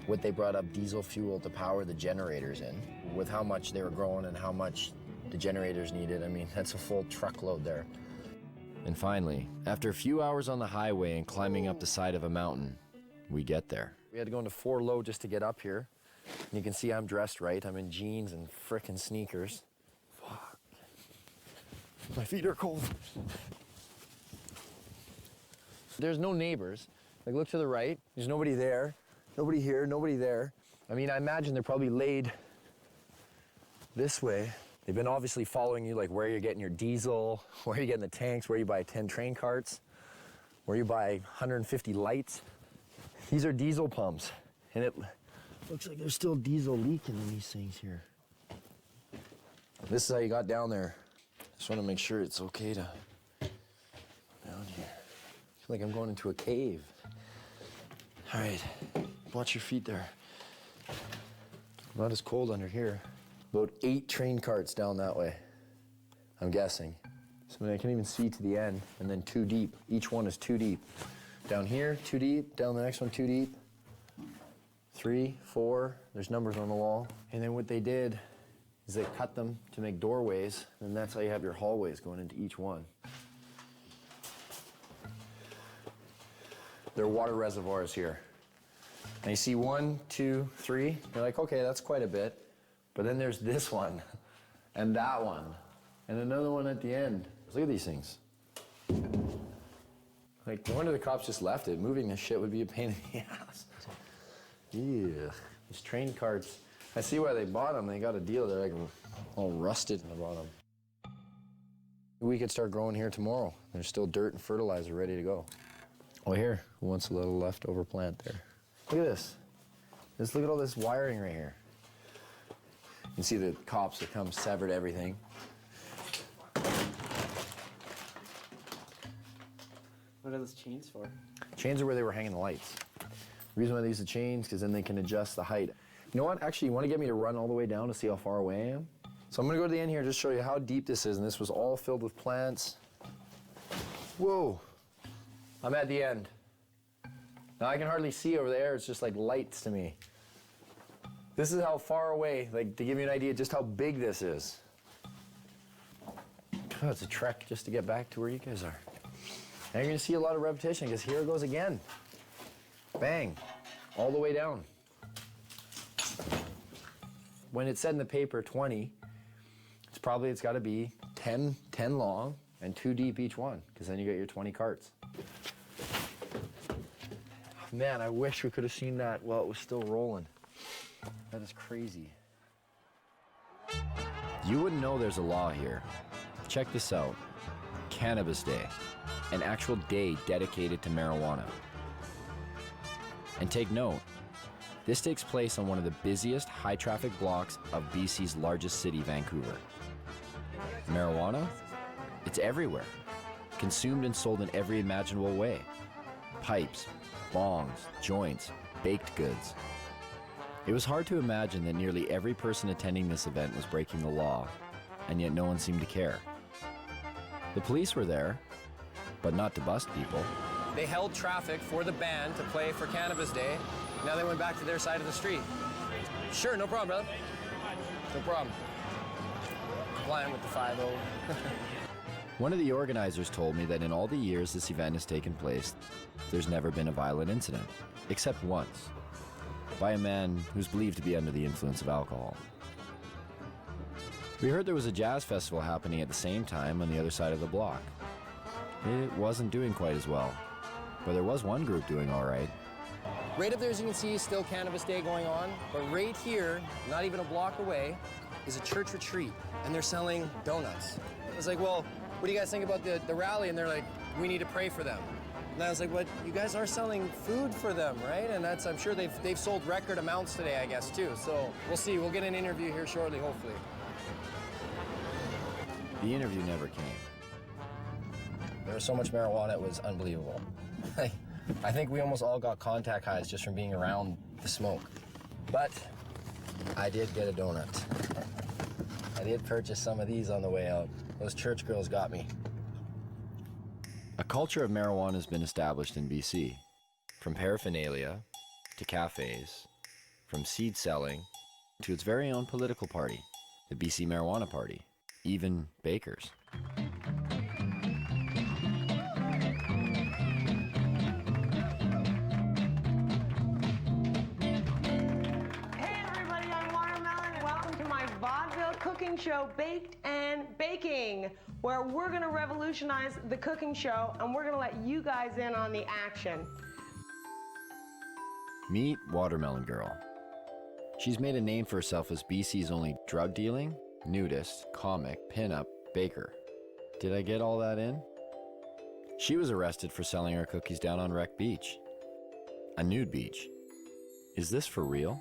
what they brought up diesel fuel to power the generators in. With how much they were growing and how much the generators needed, I mean, that's a full truckload there. And finally, after a few hours on the highway and climbing up the side of a mountain, we get there. We had to go into 4 low just to get up here. And you can see I'm dressed right. I'm in jeans and frickin' sneakers. Fuck. My feet are cold. There's no neighbors. Like, look to the right. There's nobody there. Nobody here, nobody there. I mean, I imagine they're probably laid this way. They've been obviously following you, like where you're getting your diesel, where you're getting the tanks, where you buy 10 train carts, where you buy 150 lights. These are diesel pumps, and it looks like there's still diesel leaking in these things here. This is how you got down there. Just want to make sure it's okay to go down here. I feel like I'm going into a cave. All right, watch your feet there. Not as cold under here. About 8 train carts down that way, I'm guessing. So I can even see to the end, and then 2 deep. Each one is 2 deep. Down here, 2 deep. Down the next one, 2 deep. 3, 4, there's numbers on the wall. And then what they did is they cut them to make doorways, and that's how you have your hallways going into each one. There are water reservoirs here. And you see 1, 2, 3. You're like, okay, that's quite a bit. But then there's this one, and that one, and another one at the end. Look at these things. Like, no wonder the cops just left it. Moving this shit would be a pain in the ass. Yeah, these train carts. I see why they bought them. They got a deal. They're like all rusted in the bottom. We could start growing here tomorrow. There's still dirt and fertilizer ready to go. Oh, here, who wants a little leftover plant there? Look at this. Just look at all this wiring right here. You can see the cops that come severed everything. What are those chains for? Chains are where they were hanging the lights. The reason why they use the chains, because then they can adjust the height. You know what? Actually, you want to get me to run all the way down to see how far away I am? So I'm going to go to the end here and just show you how deep this is. And this was all filled with plants. Whoa. I'm at the end. Now I can hardly see over there. It's just like lights to me. This is how far away, like to give you an idea just how big this is. Oh, it's a trek just to get back to where you guys are. And you're gonna see a lot of repetition because here it goes again. Bang, all the way down. When it said in the paper 20, it's gotta be 10 long and 2 deep each one, because then you get your 20 carts. Man, I wish we could have seen that while it was still rolling. That is crazy. You wouldn't know there's a law here. Check this out. Cannabis Day, an actual day dedicated to marijuana. And take note, this takes place on one of the busiest high-traffic blocks of BC's largest city, Vancouver. Marijuana? It's everywhere. Consumed and sold in every imaginable way. Pipes, bongs, joints, baked goods. It was hard to imagine that nearly every person attending this event was breaking the law, and yet no one seemed to care. The police were there, but not to bust people. They held traffic for the band to play for Cannabis Day. Now they went back to their side of the street. Sure, no problem, brother. No problem. Complying with the 5-0. One of the organizers told me that in all the years this event has taken place, there's never been a violent incident, except once, by a man who's believed to be under the influence of alcohol. We heard there was a jazz festival happening at the same time on the other side of the block. It wasn't doing quite as well, but there was one group doing all right. Right up there, as you can see, still Cannabis Day going on, but right here, not even a block away, is a church retreat, and they're selling donuts. I was like, well, what do you guys think about the rally? And they're like, we need to pray for them. And I was like, but you guys are selling food for them, right? And that's, I'm sure they've sold record amounts today, I guess, too. So we'll see. We'll get an interview here shortly, hopefully. The interview never came. There was so much marijuana, it was unbelievable. I think we almost all got contact highs just from being around the smoke. But I did get a donut. I did purchase some of these on the way out. Those church girls got me. A culture of marijuana has been established in BC, from paraphernalia to cafes, from seed selling to its very own political party, the BC Marijuana Party, even bakers. Cooking show, Baked and Baking, where we're gonna revolutionize the cooking show and we're gonna let you guys in on the action. Meet Watermelon Girl. She's made a name for herself as BC's only drug dealing, nudist, comic, pinup, baker. Did I get all that in? She was arrested for selling her cookies down on Wreck Beach. A nude beach. Is this for real?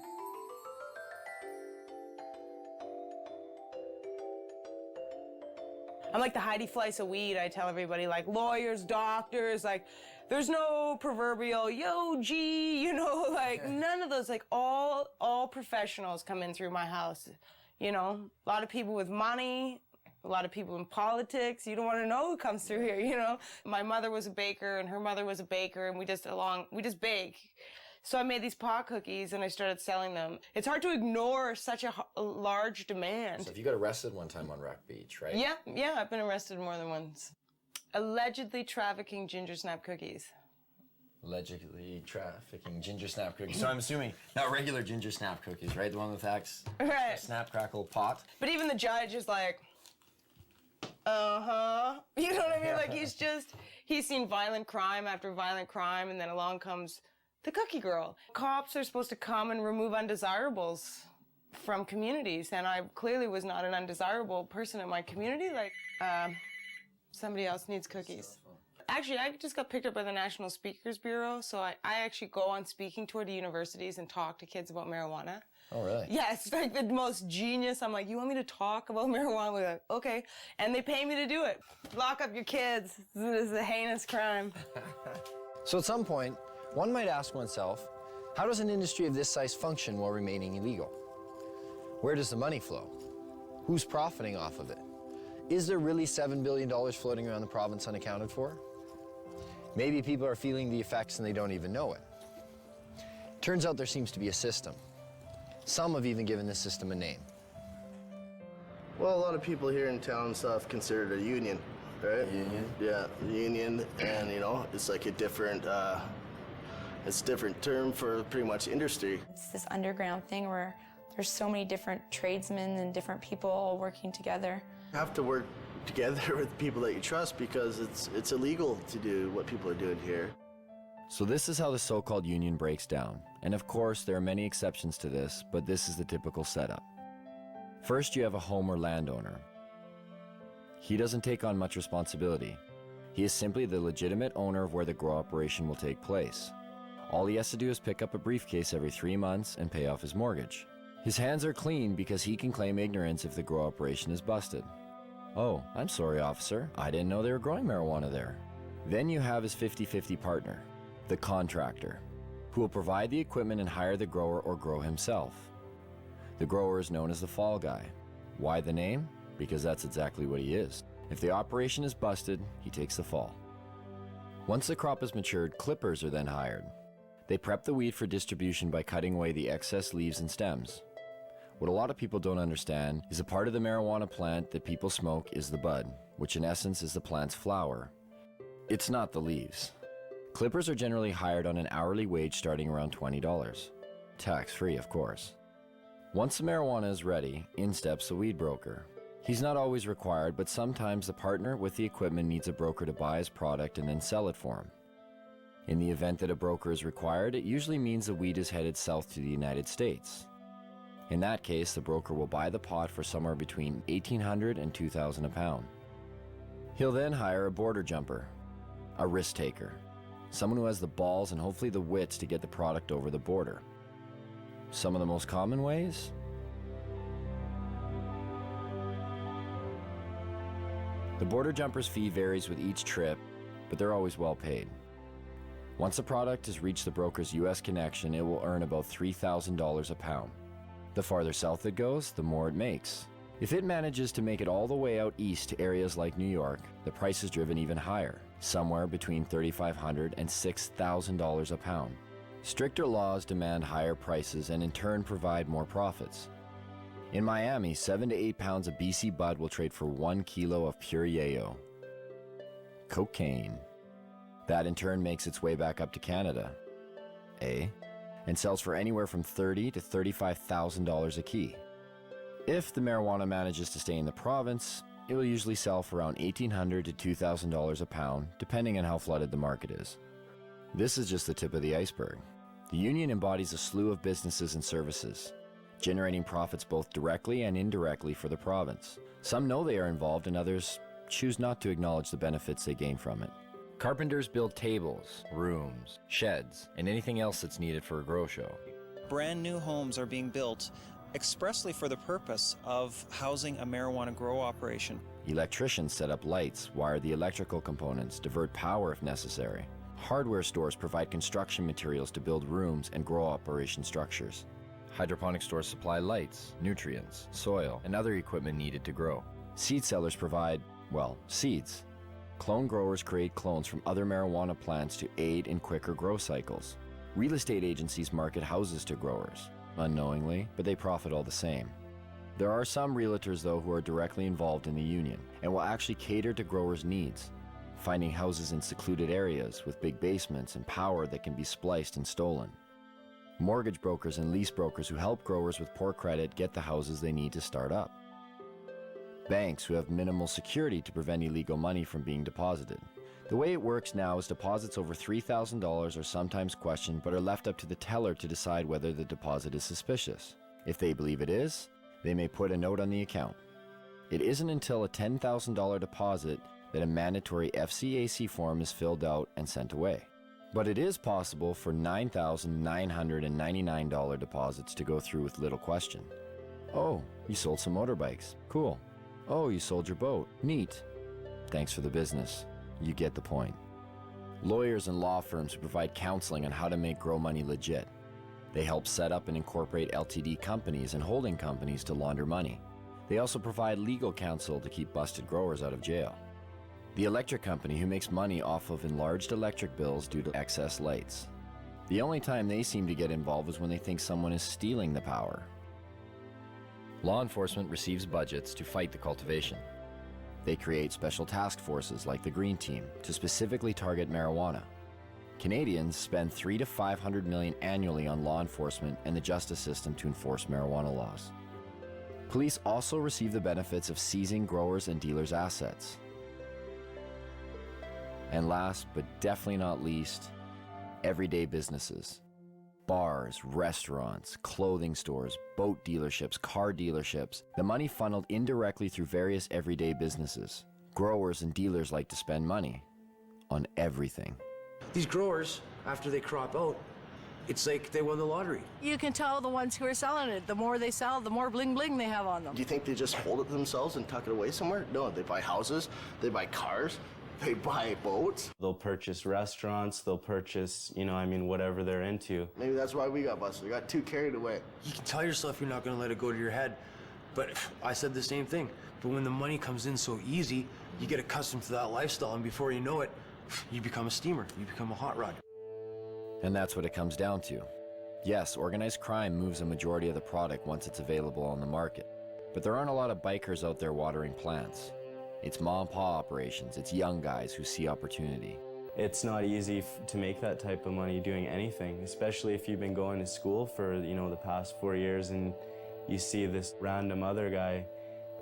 I'm like the Heidi Fleiss of weed. I tell everybody, like lawyers, doctors, like there's no proverbial, yo, G, you know, like none of those, like all professionals come in through my house. You know, a lot of people with money, a lot of people in politics. You don't want to know who comes through here, you know. My mother was a baker and her mother was a baker and we just bake. So I made these pot cookies and I started selling them. It's hard to ignore such a large demand. So if you got arrested one time on Wreck Beach, right? Yeah, I've been arrested more than once. Allegedly trafficking ginger snap cookies. Allegedly trafficking ginger snap cookies. So I'm assuming not regular ginger snap cookies, right? The one with right. Snap crackle pot. But even the judge is like, uh-huh. You know what I mean? Like he's seen violent crime after violent crime and then along comes the cookie girl. Cops are supposed to come and remove undesirables from communities, and I clearly was not an undesirable person in my community. Like, somebody else needs cookies. Actually, I just got picked up by the National Speakers Bureau, so I actually go on speaking tour to universities and talk to kids about marijuana. Oh, really? Yeah, it's like the most genius. I'm like, you want me to talk about marijuana? We're like, okay. And they pay me to do it. Lock up your kids. This is a heinous crime. So at some point, one might ask oneself, how does an industry of this size function while remaining illegal? Where does the money flow? Who's profiting off of it? Is there really $7 billion floating around the province unaccounted for? Maybe people are feeling the effects and they don't even know it. Turns out there seems to be a system. Some have even given this system a name. Well, a lot of people here in town and stuff consider it a union, right? Union? Yeah, union, and you know, it's like a different term for pretty much industry. It's this underground thing where there's so many different tradesmen and different people all working together. You have to work together with people that you trust because it's illegal to do what people are doing here. So this is how the so-called union breaks down. And of course, there are many exceptions to this, but this is the typical setup. First, you have a home or landowner. He doesn't take on much responsibility. He is simply the legitimate owner of where the grow operation will take place. All he has to do is pick up a briefcase every 3 months and pay off his mortgage. His hands are clean because he can claim ignorance if the grow operation is busted. Oh, I'm sorry, officer. I didn't know they were growing marijuana there. Then you have his 50-50 partner, the contractor, who will provide the equipment and hire the grower or grow himself. The grower is known as the fall guy. Why the name? Because that's exactly what he is. If the operation is busted, he takes the fall. Once the crop is matured, clippers are then hired. They prep the weed for distribution by cutting away the excess leaves and stems. What a lot of people don't understand is a part of the marijuana plant that people smoke is the bud, which in essence is the plant's flower. It's not the leaves. Clippers are generally hired on an hourly wage starting around $20. Tax-free, of course. Once the marijuana is ready, in steps the weed broker. He's not always required, but sometimes the partner with the equipment needs a broker to buy his product and then sell it for him. In the event that a broker is required, it usually means the weed is headed south to the United States. In that case, the broker will buy the pot for somewhere between $1,800 and $2,000 a pound. He'll then hire a border jumper, a risk taker, someone who has the balls and hopefully the wits to get the product over the border. Some of the most common ways? The border jumper's fee varies with each trip, but they're always well paid. Once the product has reached the broker's US connection, it will earn about $3,000 a pound. The farther south it goes, the more it makes. If it manages to make it all the way out east to areas like New York, the price is driven even higher, somewhere between $3,500 and $6,000 a pound. Stricter laws demand higher prices and in turn provide more profits. In Miami, 7 to 8 pounds of BC bud will trade for 1 kilo of pure yayo. Cocaine. That in turn makes its way back up to Canada, and sells for anywhere from $30,000 to $35,000 a key. If the marijuana manages to stay in the province, it will usually sell for around $1,800 to $2,000 a pound, depending on how flooded the market is. This is just the tip of the iceberg. The union embodies a slew of businesses and services, generating profits both directly and indirectly for the province. Some know they are involved and others choose not to acknowledge the benefits they gain from it. Carpenters build tables, rooms, sheds, and anything else that's needed for a grow show. Brand new homes are being built expressly for the purpose of housing a marijuana grow operation. Electricians set up lights, wire the electrical components, divert power if necessary. Hardware stores provide construction materials to build rooms and grow operation structures. Hydroponic stores supply lights, nutrients, soil, and other equipment needed to grow. Seed sellers provide, well, seeds. Clone growers create clones from other marijuana plants to aid in quicker grow cycles. Real estate agencies market houses to growers, unknowingly, but they profit all the same. There are some realtors, though, who are directly involved in the union and will actually cater to growers' needs, finding houses in secluded areas with big basements and power that can be spliced and stolen. Mortgage brokers and lease brokers who help growers with poor credit get the houses they need to start up. Banks who have minimal security to prevent illegal money from being deposited. The way it works now is deposits over $3,000 are sometimes questioned but are left up to the teller to decide whether the deposit is suspicious. If they believe it is, they may put a note on the account. It isn't until a $10,000 deposit that a mandatory FCAC form is filled out and sent away. But it is possible for $9,999 deposits to go through with little question. Oh, you sold some motorbikes. Cool. Oh, you sold your boat. Neat. Thanks for the business. You get the point. Lawyers and law firms who provide counseling on how to make grow money legit. They help set up and incorporate LTD companies and holding companies to launder money. They also provide legal counsel to keep busted growers out of jail. The electric company who makes money off of enlarged electric bills due to excess lights. The only time they seem to get involved is when they think someone is stealing the power. Law enforcement receives budgets to fight the cultivation. They create special task forces like the Green Team to specifically target marijuana. Canadians spend $300 to $500 million annually on law enforcement and the justice system to enforce marijuana laws. Police also receive the benefits of seizing growers' and dealers' assets. And last, but definitely not least, everyday businesses. Bars, restaurants, clothing stores, boat dealerships, car dealerships. The money funneled indirectly through various everyday businesses. Growers and dealers like to spend money on everything. These growers, after they crop out, it's like they won the lottery. You can tell the ones who are selling it. The more they sell, the more bling bling they have on them. Do you think they just hold it themselves and tuck it away somewhere? No, they buy houses, they buy cars, they buy boats. They'll purchase restaurants, they'll purchase, whatever they're into. Maybe that's why we got busted. We got too carried away. You can tell yourself you're not going to let it go to your head, but I said the same thing. But when the money comes in so easy, you get accustomed to that lifestyle, and before you know it, you become a steamer, you become a hot rod. And that's what it comes down to. Yes, organized crime moves a majority of the product once it's available on the market. But there aren't a lot of bikers out there watering plants. It's mom-and-pop operations, it's young guys who see opportunity. It's not easy to make that type of money doing anything, especially if you've been going to school for, the past 4 years and you see this random other guy,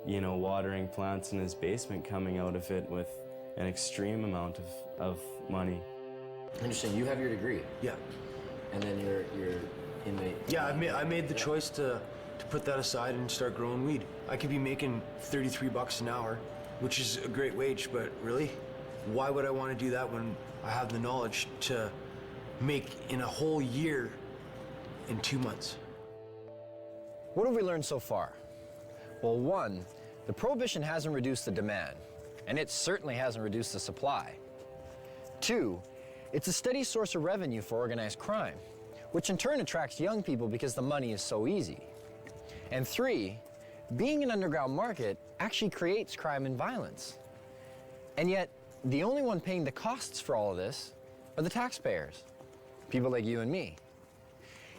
watering plants in his basement coming out of it with an extreme amount of money. I understand. You have your degree. Yeah. And then you're in the... Yeah, I made the choice to put that aside and start growing weed. I could be making $33 an hour, which is a great wage, but really, why would I want to do that when I have the knowledge to make in a whole year in 2 months? What have we learned so far? Well, one, the prohibition hasn't reduced the demand, and it certainly hasn't reduced the supply. Two, it's a steady source of revenue for organized crime, which in turn attracts young people because the money is so easy. And three, being an underground market actually creates crime and violence. And yet, the only one paying the costs for all of this are the taxpayers, people like you and me.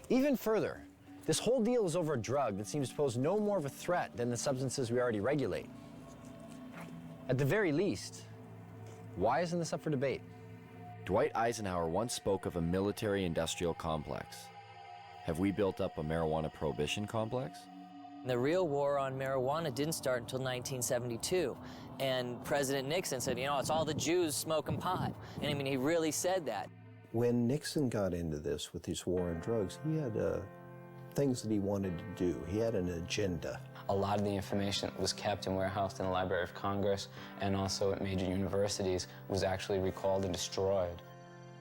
Even further, this whole deal is over a drug that seems to pose no more of a threat than the substances we already regulate. At the very least, why isn't this up for debate? Dwight Eisenhower once spoke of a military-industrial complex. Have we built up a marijuana prohibition complex? The real war on marijuana didn't start until 1972. And President Nixon said, it's all the Jews smoking pot. And he really said that. When Nixon got into this with his war on drugs, he had things that he wanted to do. He had an agenda. A lot of the information that was kept and warehoused in the Library of Congress and also at major universities was actually recalled and destroyed.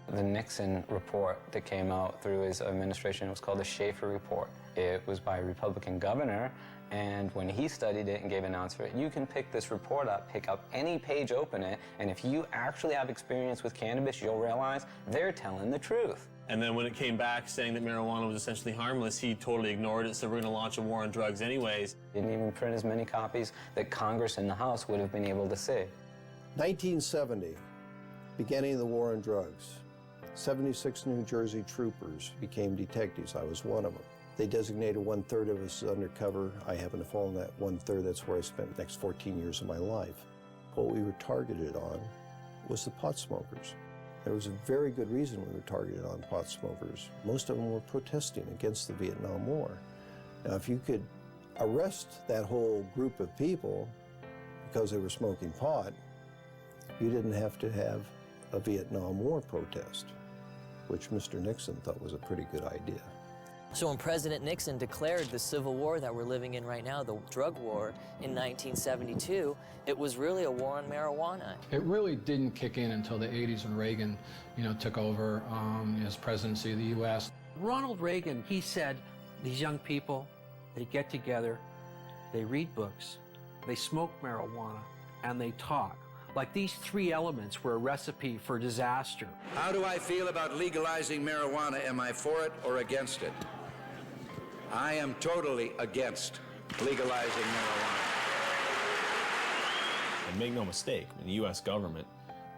The Nixon report that came out through his administration was called the Schaefer Report. It was by a Republican governor, and when he studied it and gave an answer, you can pick this report up, pick up any page, open it, and if you actually have experience with cannabis, you'll realize they're telling the truth. And then when it came back saying that marijuana was essentially harmless, he totally ignored it, so we're going to launch a war on drugs anyways. Didn't even print as many copies that Congress and the House would have been able to see. 1970, beginning of the war on drugs. 76 New Jersey troopers became detectives. I was one of them. They designated 1/3 of us as undercover. I happen to fall in that 1/3. That's where I spent the next 14 years of my life. What we were targeted on was the pot smokers. There was a very good reason we were targeted on pot smokers. Most of them were protesting against the Vietnam War. Now, if you could arrest that whole group of people because they were smoking pot, you didn't have to have a Vietnam War protest, which Mr. Nixon thought was a pretty good idea. So when President Nixon declared the civil war that we're living in right now, the drug war, in 1972, it was really a war on marijuana. It really didn't kick in until the 80s when Reagan, took over his presidency of the U.S. Ronald Reagan, he said, these young people, they get together, they read books, they smoke marijuana, and they talk. Like these three elements were a recipe for disaster. How do I feel about legalizing marijuana? Am I for it or against it? I am totally against legalizing marijuana. And make no mistake, in the U.S. government,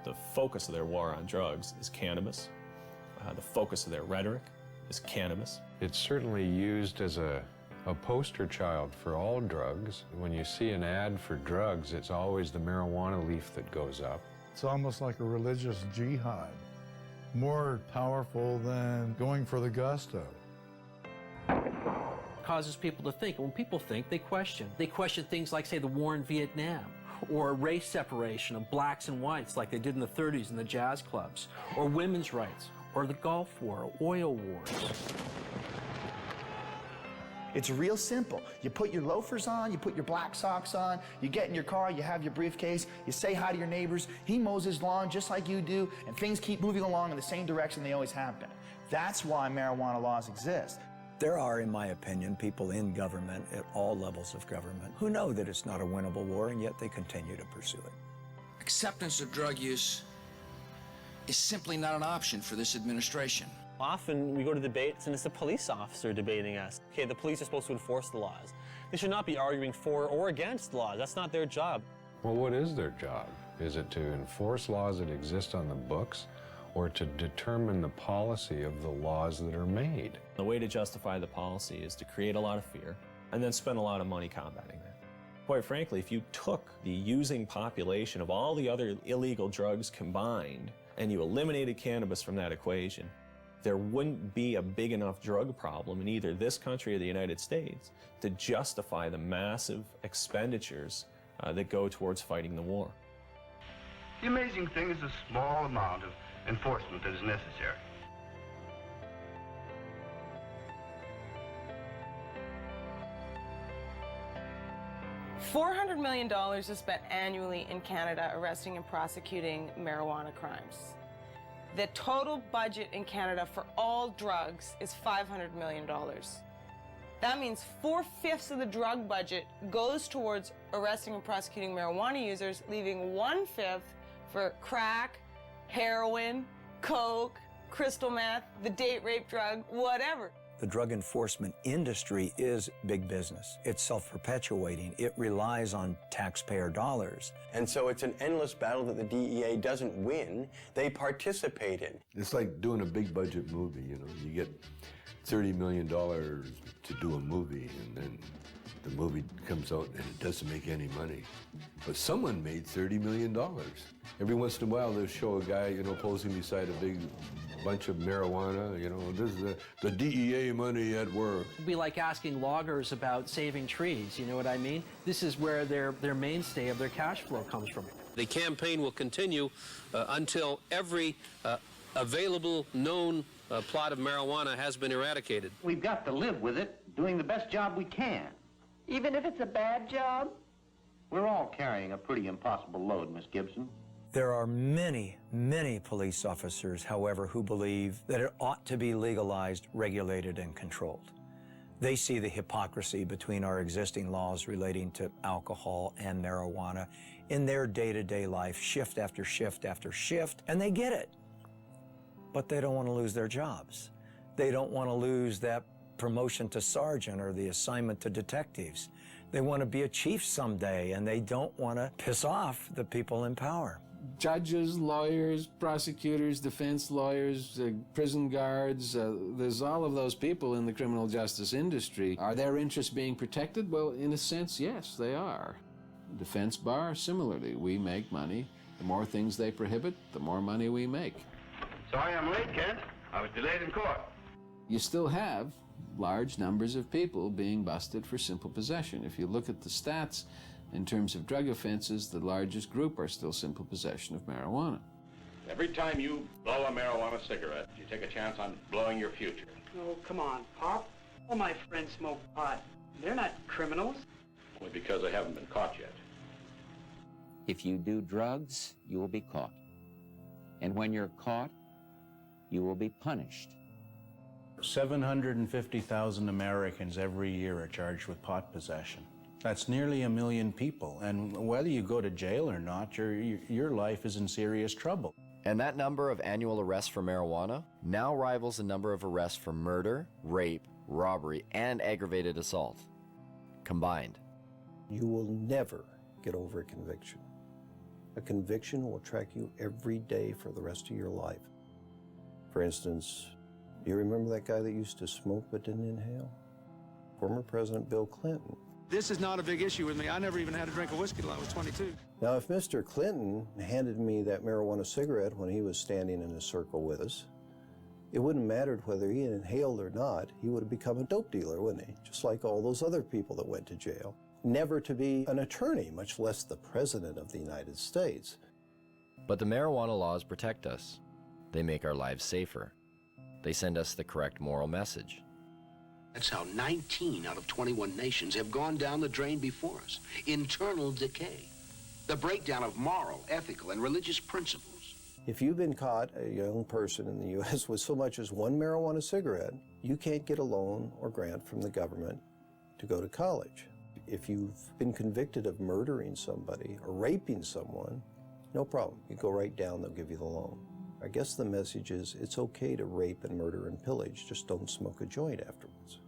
the focus of their war on drugs is cannabis. The focus of their rhetoric is cannabis. It's certainly used as a poster child for all drugs. When you see an ad for drugs, it's always the marijuana leaf that goes up. It's almost like a religious jihad, more powerful than going for the gusto. Causes people to think. When people think, they question. They question things like, say, the war in Vietnam, or race separation of blacks and whites like they did in the 30s in the jazz clubs, or women's rights, or the Gulf War, oil wars. It's real simple. You put your loafers on, you put your black socks on, you get in your car, you have your briefcase, you say hi to your neighbors, he mows his lawn just like you do, and things keep moving along in the same direction they always have been. That's why marijuana laws exist. There are, in my opinion, people in government at all levels of government who know that it's not a winnable war, and yet they continue to pursue it. Acceptance of drug use is simply not an option for this administration. Often we go to debates and it's a police officer debating us. Okay, the police are supposed to enforce the laws. They should not be arguing for or against laws. That's not their job. Well, what is their job? Is it to enforce laws that exist on the books, or to determine the policy of the laws that are made? The way to justify the policy is to create a lot of fear and then spend a lot of money combating that. Quite frankly, if you took the using population of all the other illegal drugs combined and you eliminated cannabis from that equation, there wouldn't be a big enough drug problem in either this country or the United States to justify the massive expenditures that go towards fighting the war. The amazing thing is the small amount of enforcement that is necessary. $400 million is spent annually in Canada arresting and prosecuting marijuana crimes. The total budget in Canada for all drugs is $500 million. That means 4/5 of the drug budget goes towards arresting and prosecuting marijuana users, leaving 1/5 for crack, heroin, coke, crystal meth, the date rape drug, whatever. The drug enforcement industry is big business. It's self-perpetuating. It relies on taxpayer dollars. And so it's an endless battle that the DEA doesn't win, they participate in. It's like doing a big budget movie, you know. You get $30 million to do a movie, and then the movie comes out and it doesn't make any money. But someone made $30 million. Every once in a while they'll show a guy, you know, posing beside a big bunch of marijuana, you know, this is the DEA money at work. It'd be like asking loggers about saving trees, you know what I mean? This is where their mainstay of their cash flow comes from. The campaign will continue until every available known plot of marijuana has been eradicated. We've got to live with it, doing the best job we can. Even if it's a bad job? We're all carrying a pretty impossible load, Miss Gibson. There are many, many police officers, however, who believe that it ought to be legalized, regulated, and controlled. They see the hypocrisy between our existing laws relating to alcohol and marijuana in their day-to-day life, shift after shift after shift, and they get it. But they don't want to lose their jobs. They don't want to lose that promotion to sergeant or the assignment to detectives. They want to be a chief someday, and they don't want to piss off the people in power. Judges, lawyers, prosecutors, defense lawyers, prison guards, there's all of those people in the criminal justice industry. Are their interests being protected? Well, in a sense, yes, they are. The defense bar, similarly, we make money. The more things they prohibit, the more money we make. Sorry I'm late, Kent. I was delayed in court. You still have large numbers of people being busted for simple possession. If you look at the stats, in terms of drug offenses, the largest group are still simple possession of marijuana. Every time you blow a marijuana cigarette, you take a chance on blowing your future. Oh, come on, Pop. All my friends smoke pot. They're not criminals. Only because they haven't been caught yet. If you do drugs, you will be caught. And when you're caught, you will be punished. 750,000 Americans every year are charged with pot possession. That's nearly 1 million people, and whether you go to jail or not, your life is in serious trouble. And that number of annual arrests for marijuana now rivals the number of arrests for murder, rape, robbery, and aggravated assault combined. You will never get over a conviction. A conviction will track you every day for the rest of your life. For instance, you remember that guy that used to smoke but didn't inhale? Former President Bill Clinton. This is not a big issue with me. I never even had a drink of whiskey till I was 22. Now, if Mr. Clinton handed me that marijuana cigarette when he was standing in a circle with us, it wouldn't have mattered whether he inhaled or not. He would have become a dope dealer, wouldn't he? Just like all those other people that went to jail. Never to be an attorney, much less the President of the United States. But the marijuana laws protect us. They make our lives safer. They send us the correct moral message. That's how 19 out of 21 nations have gone down the drain before us. Internal decay. The breakdown of moral, ethical, and religious principles. If you've been caught, a young person in the U.S., with so much as one marijuana cigarette, you can't get a loan or grant from the government to go to college. If you've been convicted of murdering somebody or raping someone, no problem. You go right down, they'll give you the loan. I guess the message is it's okay to rape and murder and pillage, just don't smoke a joint afterwards.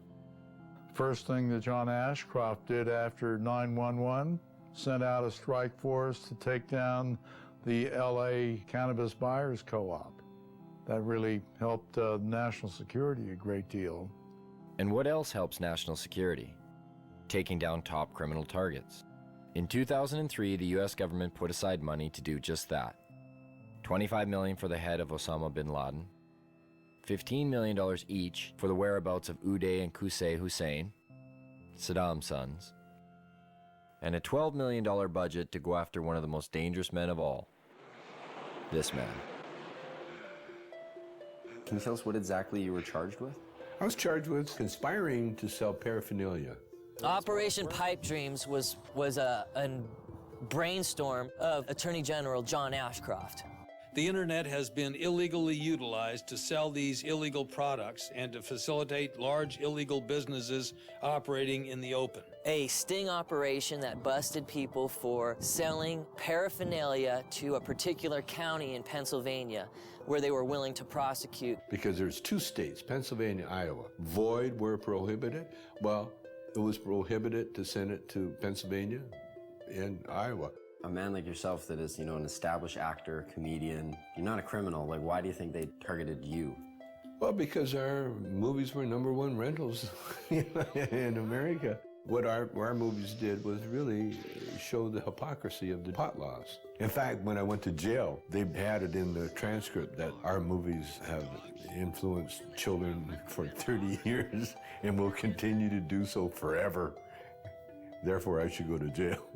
First thing that John Ashcroft did after 9/11, sent out a strike force to take down the LA Cannabis Buyers Co-op. That really helped national security a great deal. And what else helps national security? Taking down top criminal targets. In 2003, the US government put aside money to do just that. $25 million for the head of Osama bin Laden, $15 million each for the whereabouts of Uday and Qusay Hussein, Saddam's sons, and a $12 million budget to go after one of the most dangerous men of all, this man. Can you tell us what exactly you were charged with? I was charged with conspiring to sell paraphernalia. Operation Pipe Dreams was a brainstorm of Attorney General John Ashcroft. The internet has been illegally utilized to sell these illegal products and to facilitate large illegal businesses operating in the open. A sting operation that busted people for selling paraphernalia to a particular county in Pennsylvania where they were willing to prosecute. Because there's two states, Pennsylvania, Iowa. Void were prohibited. Well, it was prohibited to send it to Pennsylvania and Iowa. A man like yourself that is, an established actor, comedian, you're not a criminal. Like, why do you think they targeted you? Well, because our movies were #1 rentals in America. What our movies did was really show the hypocrisy of the pot laws. In fact, when I went to jail, they had it in the transcript that our movies have influenced children for 30 years and will continue to do so forever. Therefore, I should go to jail.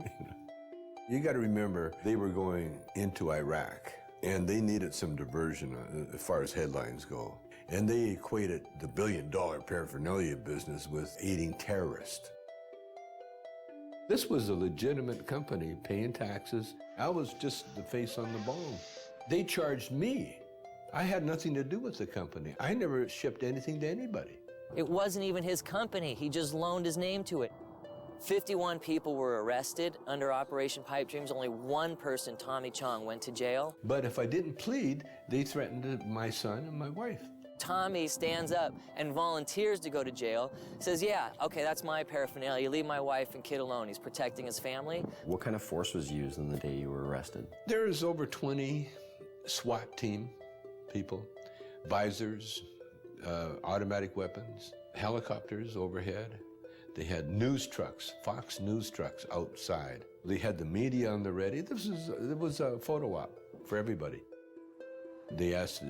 You got to remember, they were going into Iraq, and they needed some diversion as far as headlines go. And they equated the billion-dollar paraphernalia business with aiding terrorists. This was a legitimate company paying taxes. I was just the face on the bone. They charged me. I had nothing to do with the company. I never shipped anything to anybody. It wasn't even his company. He just loaned his name to it. 51 people were arrested under Operation Pipe Dreams. Only one person, Tommy Chong, went to jail. But if I didn't plead, they threatened my son and my wife. Tommy stands up and volunteers to go to jail, says, yeah, okay, that's my paraphernalia. Leave my wife and kid alone. He's protecting his family. What kind of force was used on the day you were arrested? There's over 20 SWAT team people, visors, automatic weapons, helicopters overhead. They had news trucks, Fox News trucks outside. They had the media on the ready. It was a photo op for everybody. They asked,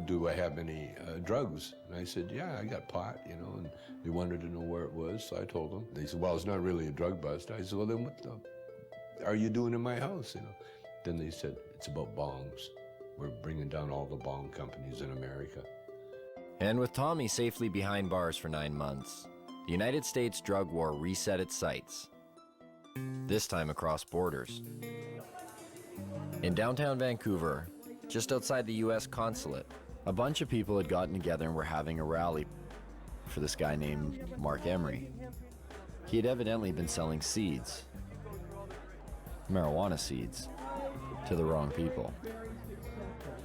do I have any drugs? And I said, yeah, I got pot, and they wanted to know where it was, so I told them. They said, well, it's not really a drug bust. I said, well, then what are you doing in my house, Then they said, it's about bongs. We're bringing down all the bong companies in America. And with Tommy safely behind bars for 9 months, the United States drug war reset its sights, this time across borders. In downtown Vancouver, just outside the US consulate, a bunch of people had gotten together and were having a rally for this guy named Mark Emery. He had evidently been selling seeds, marijuana seeds, to the wrong people.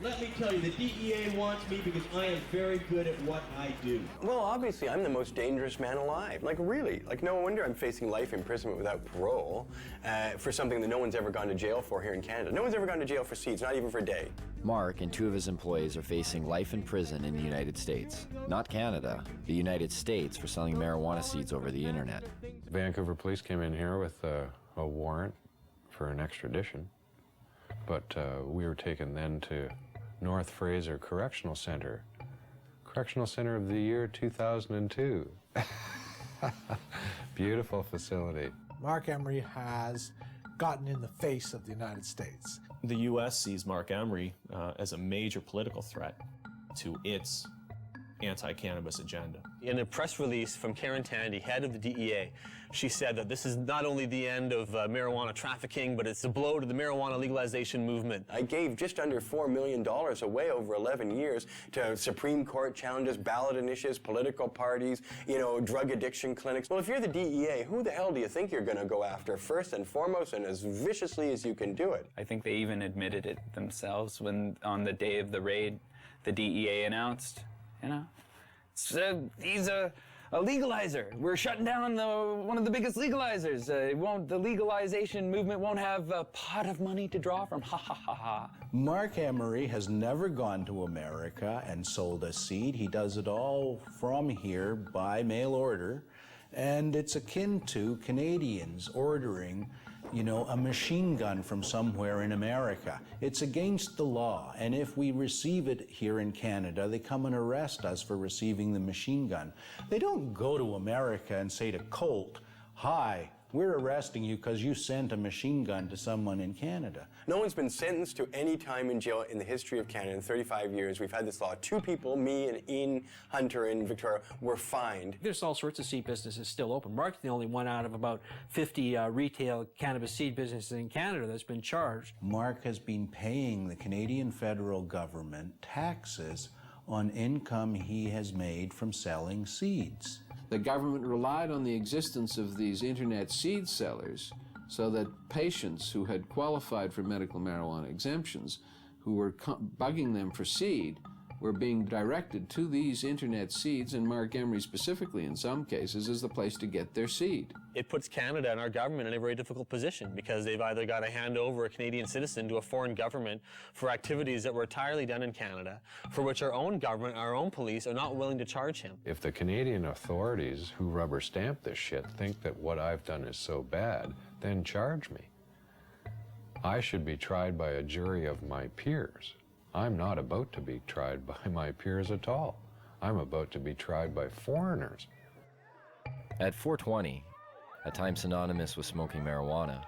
Let me tell you, the DEA wants me because I am very good at what I do. Well, obviously, I'm the most dangerous man alive. Like, really. Like, no wonder I'm facing life imprisonment without parole for something that no one's ever gone to jail for here in Canada. No one's ever gone to jail for seeds, not even for a day. Mark and 2 of his employees are facing life in prison in the United States. Not Canada, the United States, for selling marijuana seeds over the internet. Vancouver police came in here with a warrant for an extradition, but we were taken then to North Fraser Correctional Center. Correctional Center of the year 2002. Beautiful facility. Mark Emery has gotten in the face of the United States. The U.S. sees Mark Emery as a major political threat to its anti-cannabis agenda. In a press release from Karen Tandy, head of the DEA, she said that this is not only the end of marijuana trafficking, but it's a blow to the marijuana legalization movement. I gave just under $4 million away over 11 years to Supreme Court challenges, ballot initiatives, political parties, drug addiction clinics. Well, if you're the DEA, who the hell do you think you're going to go after first and foremost and as viciously as you can do it? I think they even admitted it themselves when on the day of the raid, the DEA announced, he's a legalizer. We're shutting down one of the biggest legalizers. The legalization movement won't have a pot of money to draw from. Ha ha ha ha. Mark Emery has never gone to America and sold a seed. He does it all from here by mail order. And it's akin to Canadians ordering, a machine gun from somewhere in America. It's against the law, and if we receive it here in Canada, they come and arrest us for receiving the machine gun. They don't go to America and say to Colt, "Hi, we're arresting you because you sent a machine gun to someone in Canada." No one's been sentenced to any time in jail in the history of Canada in 35 years. We've had this law. 2 people, me and Ian Hunter in Victoria, were fined. There's all sorts of seed businesses still open. Mark's the only one out of about 50 retail cannabis seed businesses in Canada that's been charged. Mark has been paying the Canadian federal government taxes on income he has made from selling seeds. The government relied on the existence of these internet seed sellers so that patients who had qualified for medical marijuana exemptions, who were bugging them for seed, were being directed to these internet seeds, and Mark Emery specifically in some cases is the place to get their seed. It puts Canada and our government in a very difficult position because they've either got to hand over a Canadian citizen to a foreign government for activities that were entirely done in Canada, for which our own government, our own police are not willing to charge him. If the Canadian authorities who rubber stamp this shit think that what I've done is so bad, then charge me. I should be tried by a jury of my peers. I'm not about to be tried by my peers at all. I'm about to be tried by foreigners. At 420, a time synonymous with smoking marijuana,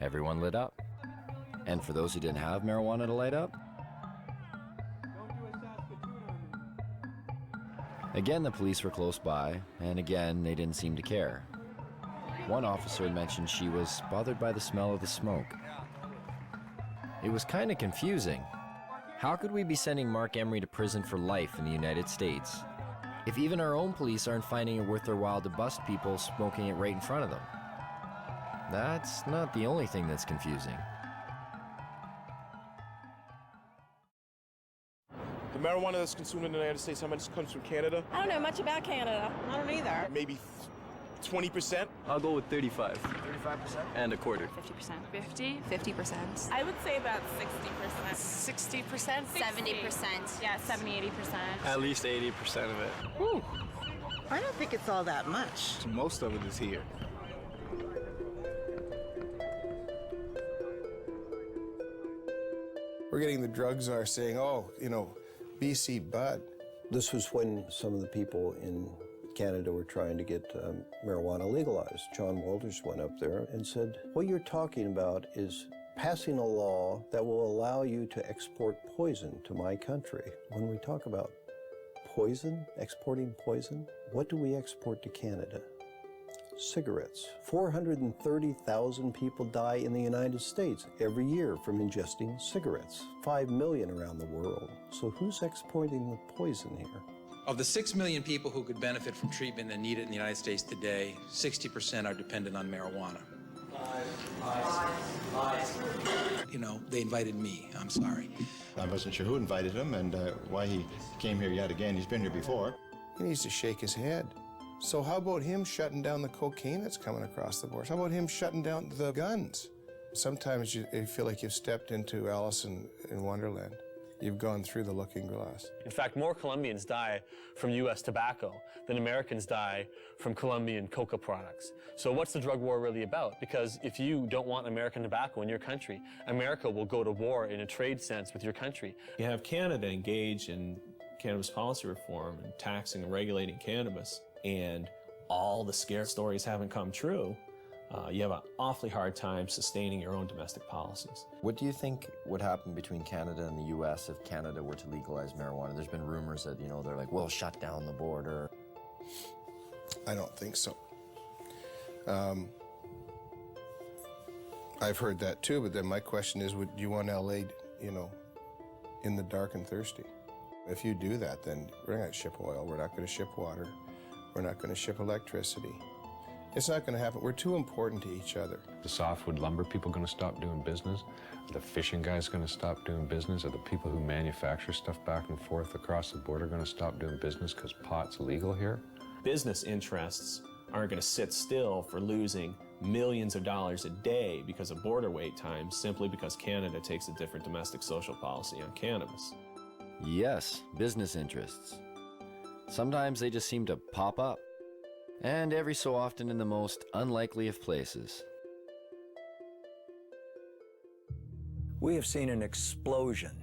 everyone lit up. And for those who didn't have marijuana to light up, again the police were close by, and again they didn't seem to care. One officer had mentioned she was bothered by the smell of the smoke. It was kind of confusing. How could we be sending Mark Emery to prison for life in the United States if even our own police aren't finding it worth their while to bust people smoking it right in front of them? That's not the only thing that's confusing. The marijuana that's consumed in the United States, how much comes from Canada? I don't know much about Canada. I don't either. Maybe 20%? I'll go with 35. 35%? And a quarter. 50%. 50? 50%. I would say about 60%. 60%? 70%. Yeah, 70, 80%. At least 80% of it. Whew. I don't think it's all that much. Most of it is here. We're getting the drug czar saying, BC bud. This was when some of the people in Canada were trying to get marijuana legalized. John Walters went up there and said, what you're talking about is passing a law that will allow you to export poison to my country. When we talk about poison, exporting poison, what do we export to Canada? Cigarettes. 430,000 people die in the United States every year from ingesting cigarettes. 5 million around the world. So who's exporting the poison here? Of the 6 million people who could benefit from treatment and need it in the United States today, 60% are dependent on marijuana. They invited me. I'm sorry. I wasn't sure who invited him and why he came here yet again. He's been here before. He needs to shake his head. So how about him shutting down the cocaine that's coming across the border? How about him shutting down the guns? Sometimes you feel like you've stepped into Alice in Wonderland. You've gone through the looking glass. In fact, more Colombians die from U.S. tobacco than Americans die from Colombian coca products. So what's the drug war really about? Because if you don't want American tobacco in your country, America will go to war in a trade sense with your country. You have Canada engage in cannabis policy reform and taxing and regulating cannabis, and all the scare stories haven't come true. you have an awfully hard time sustaining your own domestic policies. What do you think would happen between Canada and the U.S. if Canada were to legalize marijuana? There's been rumors that, they're like, we'll shut down the border. I don't think so. I've heard that too, but then my question is, would you want LA, in the dark and thirsty? If you do that, then we're not going to ship oil, we're not going to ship water, we're not going to ship electricity. It's not going to happen. We're too important to each other. The softwood lumber people going to stop doing business? Are the fishing guys going to stop doing business? Are the people who manufacture stuff back and forth across the border going to stop doing business because pot's legal here? Business interests aren't going to sit still for losing millions of dollars a day because of border wait times simply because Canada takes a different domestic social policy on cannabis. Yes, business interests. Sometimes they just seem to pop up. And every so often in the most unlikely of places. We have seen an explosion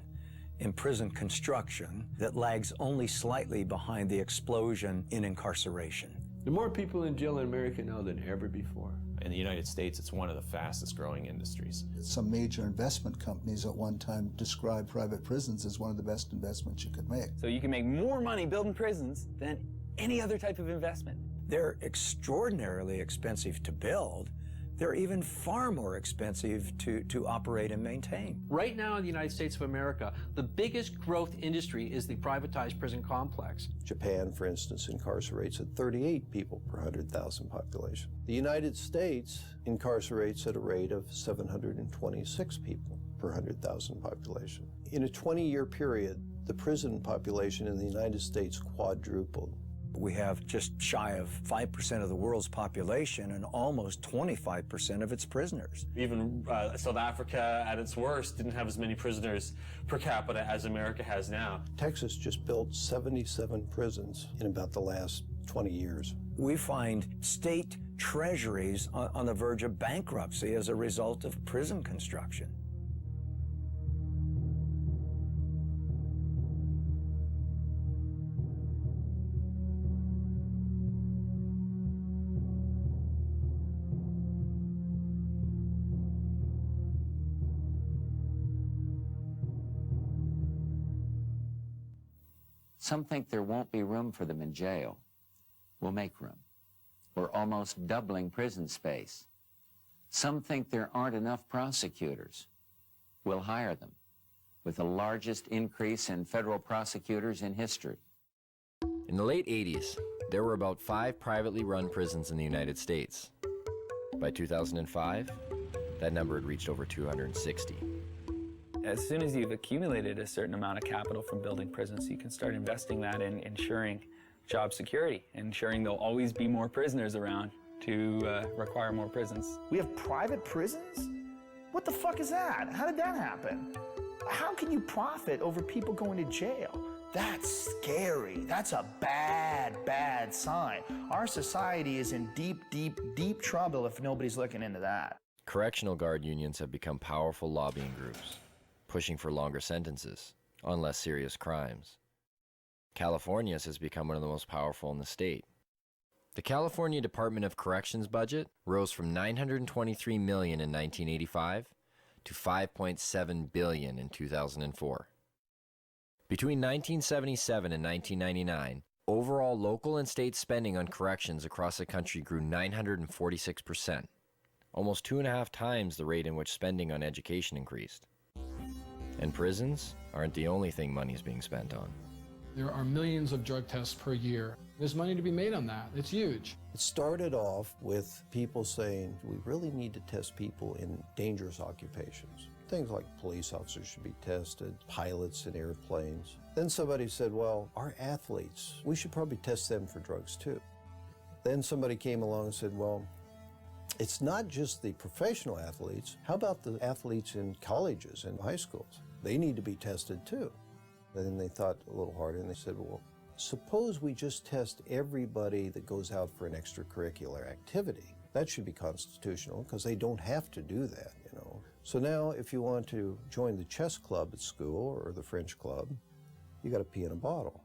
in prison construction that lags only slightly behind the explosion in incarceration. There are more people in jail in America now than ever before. In the United States, it's one of the fastest growing industries. Some major investment companies at one time described private prisons as one of the best investments you could make. So you can make more money building prisons than any other type of investment. They're extraordinarily expensive to build. They're even far more expensive to operate and maintain. Right now in the United States of America, the biggest growth industry is the privatized prison complex. Japan, for instance, incarcerates at 38 people per 100,000 population. The United States incarcerates at a rate of 726 people per 100,000 population. In a 20-year period, the prison population in the United States quadrupled. We have just shy of 5% of the world's population and almost 25% of its prisoners. Even South Africa, at its worst, didn't have as many prisoners per capita as America has now. Texas just built 77 prisons in about the last 20 years. We find state treasuries on the verge of bankruptcy as a result of prison construction. Some think there won't be room for them in jail. We'll make room. We're almost doubling prison space. Some think there aren't enough prosecutors. We'll hire them, with the largest increase in federal prosecutors in history. In the late 80s, there were about 5 privately run prisons in the United States. By 2005, that number had reached over 260. As soon as you've accumulated a certain amount of capital from building prisons, you can start investing that in ensuring job security, ensuring there'll always be more prisoners around to require more prisons. We have private prisons? What the fuck is that? How did that happen? How can you profit over people going to jail? That's scary. That's a bad, bad sign. Our society is in deep, deep, deep trouble if nobody's looking into that. Correctional guard unions have become powerful lobbying groups, pushing for longer sentences on less serious crimes. California's has become one of the most powerful in the state. The California Department of Corrections budget rose from $923 million in 1985 to $5.7 billion in 2004. Between 1977 and 1999, overall local and state spending on corrections across the country grew 946%, almost 2.5 times the rate in which spending on education increased. And prisons aren't the only thing money's being spent on. There are millions of drug tests per year. There's money to be made on that. It's huge. It started off with people saying, we really need to test people in dangerous occupations. Things like police officers should be tested, pilots in airplanes. Then somebody said, well, our athletes, we should probably test them for drugs too. Then somebody came along and said, well, it's not just the professional athletes. How about the athletes in colleges and high schools? They need to be tested too. And then they thought a little harder and they said, well, suppose we just test everybody that goes out for an extracurricular activity. That should be constitutional because they don't have to do that, you know. So now if you want to join the chess club at school or the French club, you got to pee in a bottle.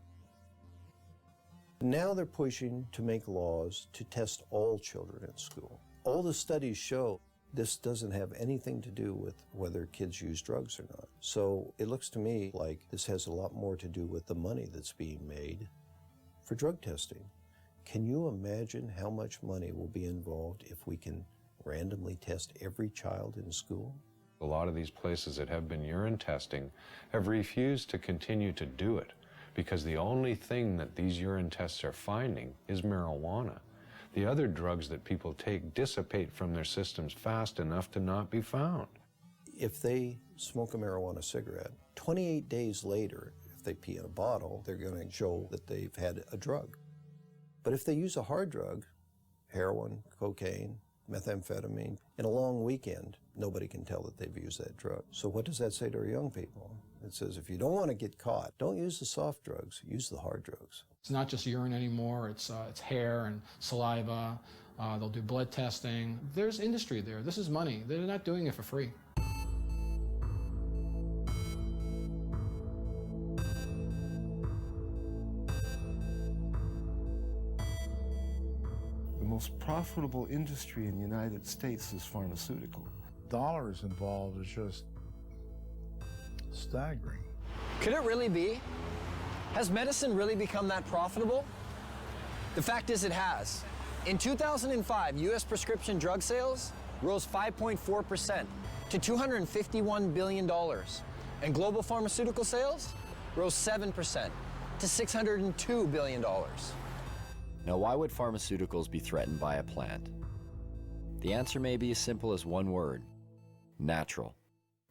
Now they're pushing to make laws to test all children in school. All the studies show this doesn't have anything to do with whether kids use drugs or not. So it looks to me like this has a lot more to do with the money that's being made for drug testing. Can you imagine how much money will be involved if we can randomly test every child in school? A lot of these places that have been urine testing have refused to continue to do it because the only thing that these urine tests are finding is marijuana. The other drugs that people take dissipate from their systems fast enough to not be found. If they smoke a marijuana cigarette, 28 days later, if they pee in a bottle, they're going to show that they've had a drug. But if they use a hard drug, heroin, cocaine, methamphetamine, in a long weekend, nobody can tell that they've used that drug. So what does that say to our young people? It says, if you don't want to get caught, don't use the soft drugs, use the hard drugs. It's not just urine anymore, it's hair and saliva. They'll do blood testing. There's industry there. This is money. They're not doing it for free. The most profitable industry in the United States is pharmaceutical. Dollars involved is just staggering. Could it really be? Has medicine really become that profitable? The fact is it has. In 2005, U.S. prescription drug sales rose 5.4% to $251 billion, and global pharmaceutical sales rose 7% to $602 billion. Now, why would pharmaceuticals be threatened by a plant? The answer may be as simple as one word: natural.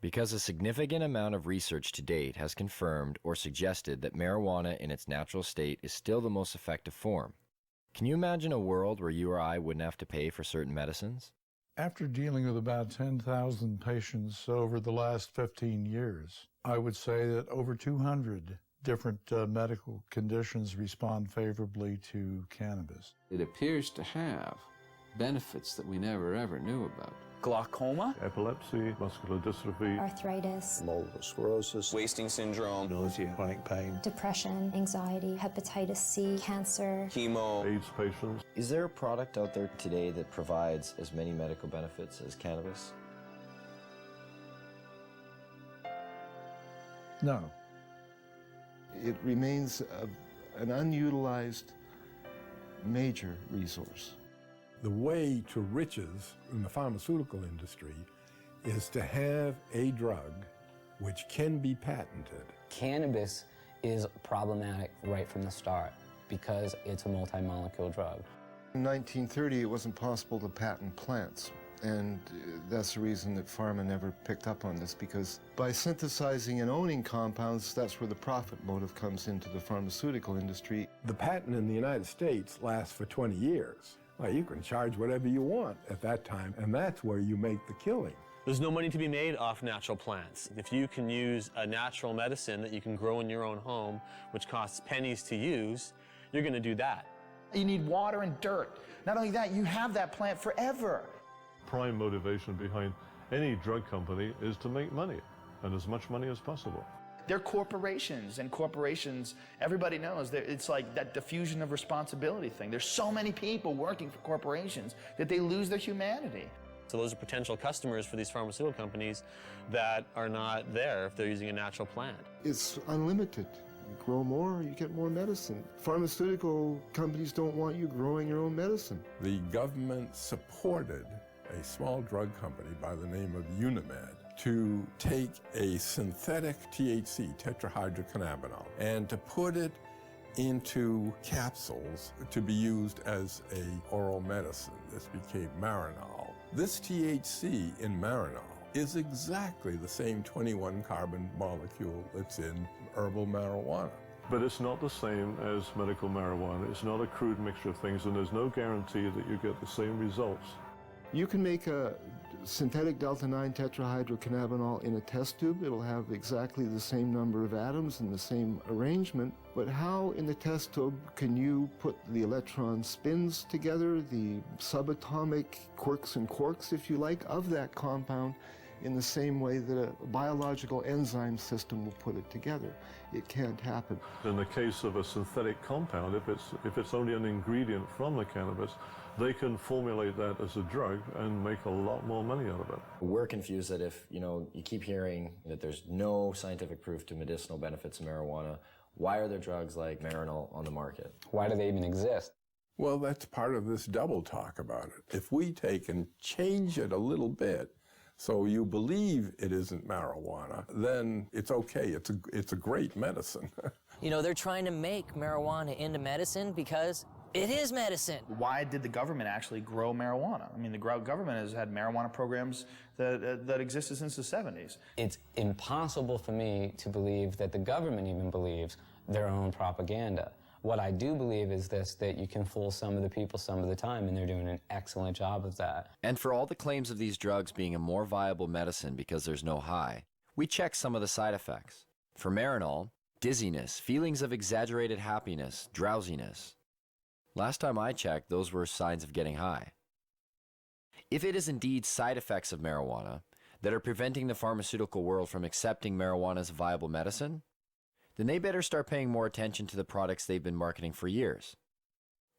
Because a significant amount of research to date has confirmed or suggested that marijuana in its natural state is still the most effective form. Can you imagine a world where you or I wouldn't have to pay for certain medicines? After dealing with about 10,000 patients over the last 15 years, I would say that over 200 different medical conditions respond favorably to cannabis. It appears to have benefits that we never ever knew about. Glaucoma, epilepsy, muscular dystrophy, Arthritis, multiple sclerosis, wasting syndrome, nausea, chronic pain, depression, anxiety, hepatitis C, cancer, chemo, AIDS patients. Is there a product out there today that provides as many medical benefits as cannabis? No. It remains an unutilized major resource. The way to riches in the pharmaceutical industry is to have a drug which can be patented. Cannabis is problematic right from the start because it's a multi-molecule drug. In 1930, it wasn't possible to patent plants. And that's the reason that pharma never picked up on this, because by synthesizing and owning compounds, that's where the profit motive comes into the pharmaceutical industry. The patent in the United States lasts for 20 years. Well, you can charge whatever you want at that time, and that's where you make the killing. There's no money to be made off natural plants. If you can use a natural medicine that you can grow in your own home, which costs pennies to use, you're going to do that. You need water and dirt. Not only that, you have that plant forever. Prime motivation behind any drug company is to make money, and as much money as possible. They're corporations, and corporations, everybody knows that it's like that diffusion of responsibility thing. There's so many people working for corporations that they lose their humanity. So those are potential customers for these pharmaceutical companies that are not there if they're using a natural plant. It's unlimited. You grow more, you get more medicine. Pharmaceutical companies don't want you growing your own medicine. The government supported a small drug company by the name of Unimed to take a synthetic THC, tetrahydrocannabinol, and to put it into capsules to be used as an oral medicine. This became Marinol. This THC in Marinol is exactly the same 21 carbon molecule that's in herbal marijuana. But it's not the same as medical marijuana. It's not a crude mixture of things, and there's no guarantee that you get the same results. You can make a synthetic delta-9 tetrahydrocannabinol in a test tube. It'll have exactly the same number of atoms and the same arrangement. But how in the test tube can you put the electron spins together, the subatomic quirks and quarks, if you like, of that compound in the same way that a biological enzyme system will put it together? It can't happen. In the case of a synthetic compound, if it's only an ingredient from the cannabis, they can formulate that as a drug and make a lot more money out of it. We're confused that if, you keep hearing that there's no scientific proof to medicinal benefits of marijuana, why are there drugs like Marinol on the market? Why do they even exist? Well, that's part of this double talk about it. If we take and change it a little bit so you believe it isn't marijuana, then it's okay. It's a great medicine. They're trying to make marijuana into medicine because it is medicine. Why did the government actually grow marijuana? I mean, the government has had marijuana programs that existed since the 70s. It's impossible for me to believe that the government even believes their own propaganda. What I do believe is this, that you can fool some of the people some of the time, and they're doing an excellent job of that. And for all the claims of these drugs being a more viable medicine because there's no high, we checked some of the side effects. For Marinol, dizziness, feelings of exaggerated happiness, drowsiness. Last time I checked, those were signs of getting high. If it is indeed side effects of marijuana that are preventing the pharmaceutical world from accepting marijuana as a viable medicine, then they better start paying more attention to the products they've been marketing for years.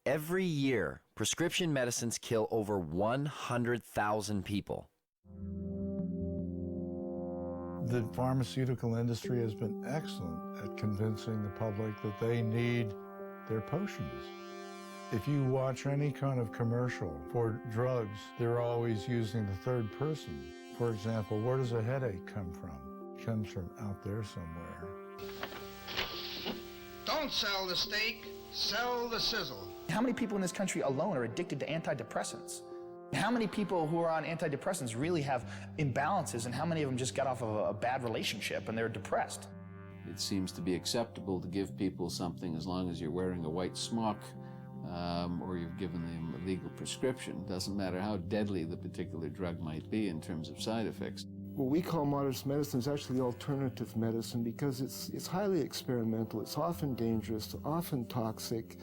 Every year, prescription medicines kill over 100,000 people. The pharmaceutical industry has been excellent at convincing the public that they need their potions. If you watch any kind of commercial for drugs, they're always using the third person. For example, where does a headache come from? It comes from out there somewhere. Don't sell the steak, sell the sizzle. How many people in this country alone are addicted to antidepressants? How many people who are on antidepressants really have imbalances, and how many of them just got off of a bad relationship and they're depressed? It seems to be acceptable to give people something as long as you're wearing a white smock or you've given them a legal prescription. Doesn't matter how deadly the particular drug might be in terms of side effects. What we call modern medicine is actually alternative medicine because it's highly experimental, it's often dangerous, often toxic,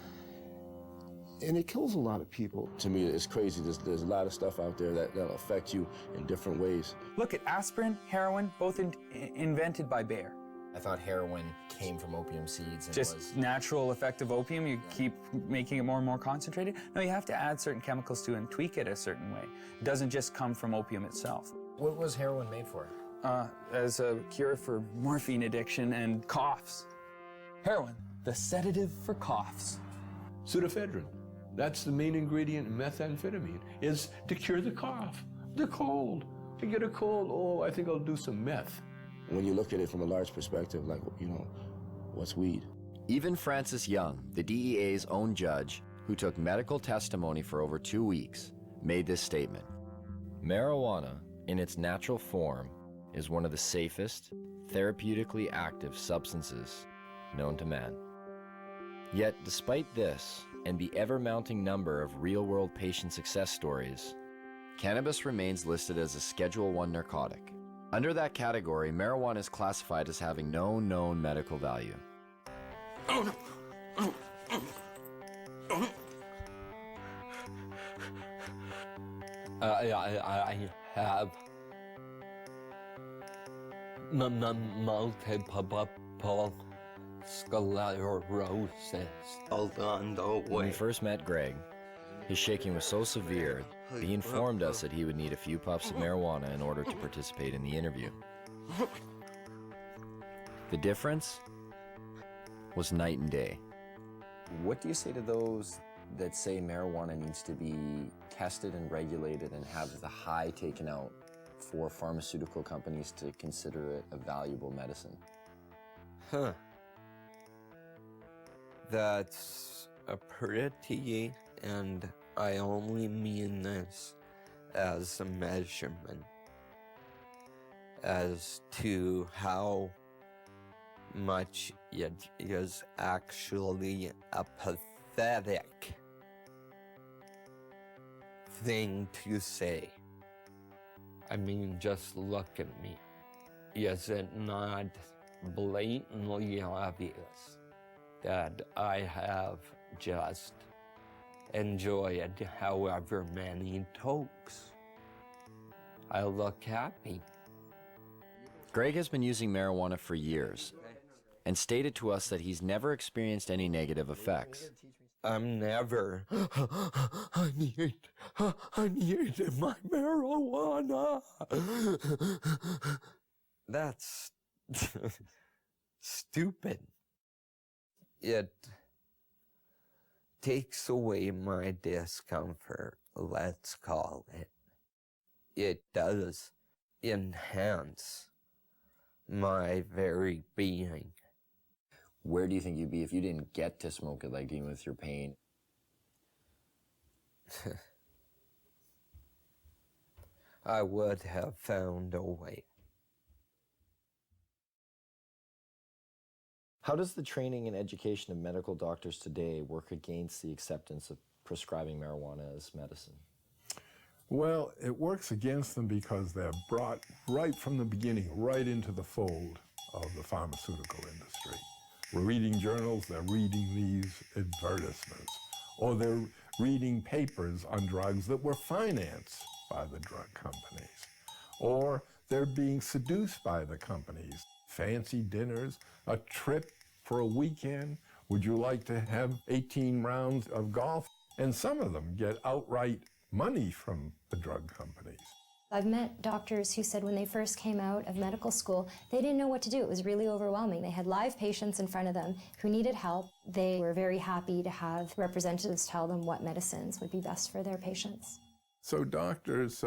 and it kills a lot of people. To me, it's crazy. There's a lot of stuff out there that'll affect you in different ways. Look at aspirin, heroin, both invented by Bayer. I thought heroin came from opium seeds. And Just natural effect of opium, you keep making it more and more concentrated? No, you have to add certain chemicals to it and tweak it a certain way. It doesn't just come from opium itself. What was heroin made for? As a cure for morphine addiction and coughs. Heroin, the sedative for coughs. Pseudoephedrine. That's the main ingredient in methamphetamine, is to cure the cough, the cold. I get a cold, oh, I think I'll do some meth. When you look at it from a large perspective, like, what's weed? Even Francis Young, the DEA's own judge, who took medical testimony for over 2 weeks, made this statement. Marijuana, in its natural form, is one of the safest, therapeutically active substances known to man. Yet, despite this, and the ever-mounting number of real-world patient success stories, cannabis remains listed as a Schedule I narcotic. Under that category, marijuana is classified as having no known medical value. I have multiple sclerosis. When we first met Greg, his shaking was so severe that he informed us that he would need a few puffs of marijuana in order to participate in the interview. The difference was night and day. What do you say to those that say marijuana needs to be tested and regulated and have the high taken out for pharmaceutical companies to consider it a valuable medicine? That's a pretty, and I only mean this as a measurement, as to how much it is actually a pathetic thing to say. I mean, just look at me. Is it not blatantly obvious that I have just enjoyed however many tokes? I look happy. Greg has been using marijuana for years and stated to us that he's never experienced any negative effects. I'm never, I need my marijuana. That's stupid. It takes away my discomfort, let's call it. It does enhance my very being. Where do you think you'd be if you didn't get to smoke it, like dealing with your pain? I would have found a way. How does the training and education of medical doctors today work against the acceptance of prescribing marijuana as medicine? Well, it works against them because they're brought right from the beginning, right into the fold of the pharmaceutical industry. We're reading journals, they're reading these advertisements, or they're reading papers on drugs that were financed by the drug companies, or they're being seduced by the companies. Fancy dinners, a trip for a weekend. Would you like to have 18 rounds of golf? And some of them get outright money from the drug companies. I've met doctors who said when they first came out of medical school, they didn't know what to do. It was really overwhelming. They had live patients in front of them who needed help. They were very happy to have representatives tell them what medicines would be best for their patients. So doctors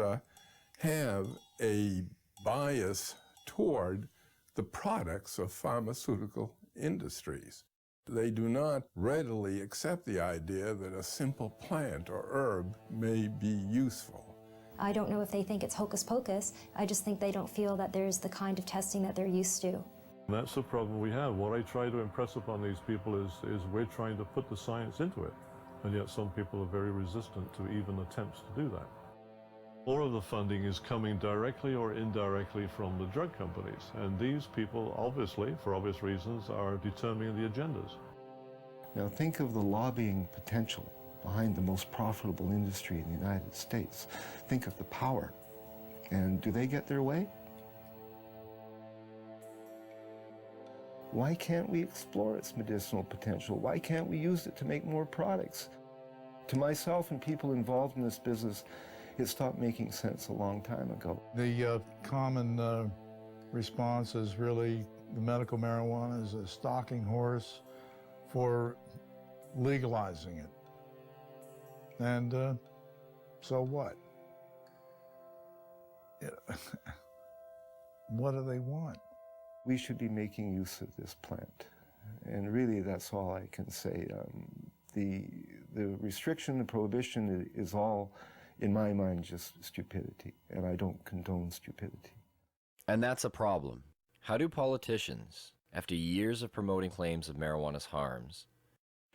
have a bias toward the products of pharmaceutical industries. They do not readily accept the idea that a simple plant or herb may be useful. I don't know if they think it's hocus pocus. I just think they don't feel that there's the kind of testing that they're used to. That's the problem we have. What I try to impress upon these people is we're trying to put the science into it, and yet some people are very resistant to even attempts to do that. More of the funding is coming directly or indirectly from the drug companies, and these people, obviously, for obvious reasons, are determining the agendas. Now think of the lobbying potential behind the most profitable industry in the United States. Think of the power. And do they get their way? Why can't we explore its medicinal potential? Why can't we use it to make more products? To myself and people involved in this business, it stopped making sense a long time ago. The common response is really the medical marijuana is a stalking horse for legalizing it. And so what? What do they want? We should be making use of this plant. And really, that's all I can say. The restriction, the prohibition is all, in my mind, just stupidity. And I don't condone stupidity. And that's a problem. How do politicians, after years of promoting claims of marijuana's harms,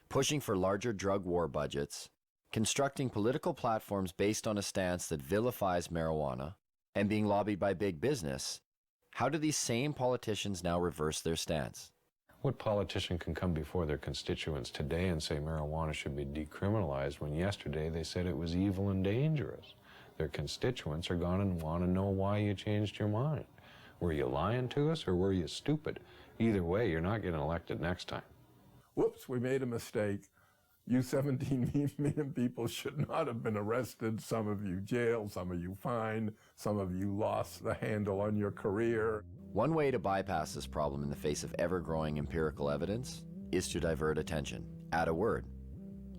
pushing for larger drug war budgets, constructing political platforms based on a stance that vilifies marijuana, and being lobbied by big business, how do these same politicians now reverse their stance? What politician can come before their constituents today and say marijuana should be decriminalized when yesterday they said it was evil and dangerous? Their constituents are going to want to know why you changed your mind. Were you lying to us or were you stupid? Either way, you're not getting elected next time. Whoops, we made a mistake. You 17 million people should not have been arrested. Some of you jailed, some of you fined, some of you lost the handle on your career. One way to bypass this problem in the face of ever-growing empirical evidence is to divert attention. Add a word: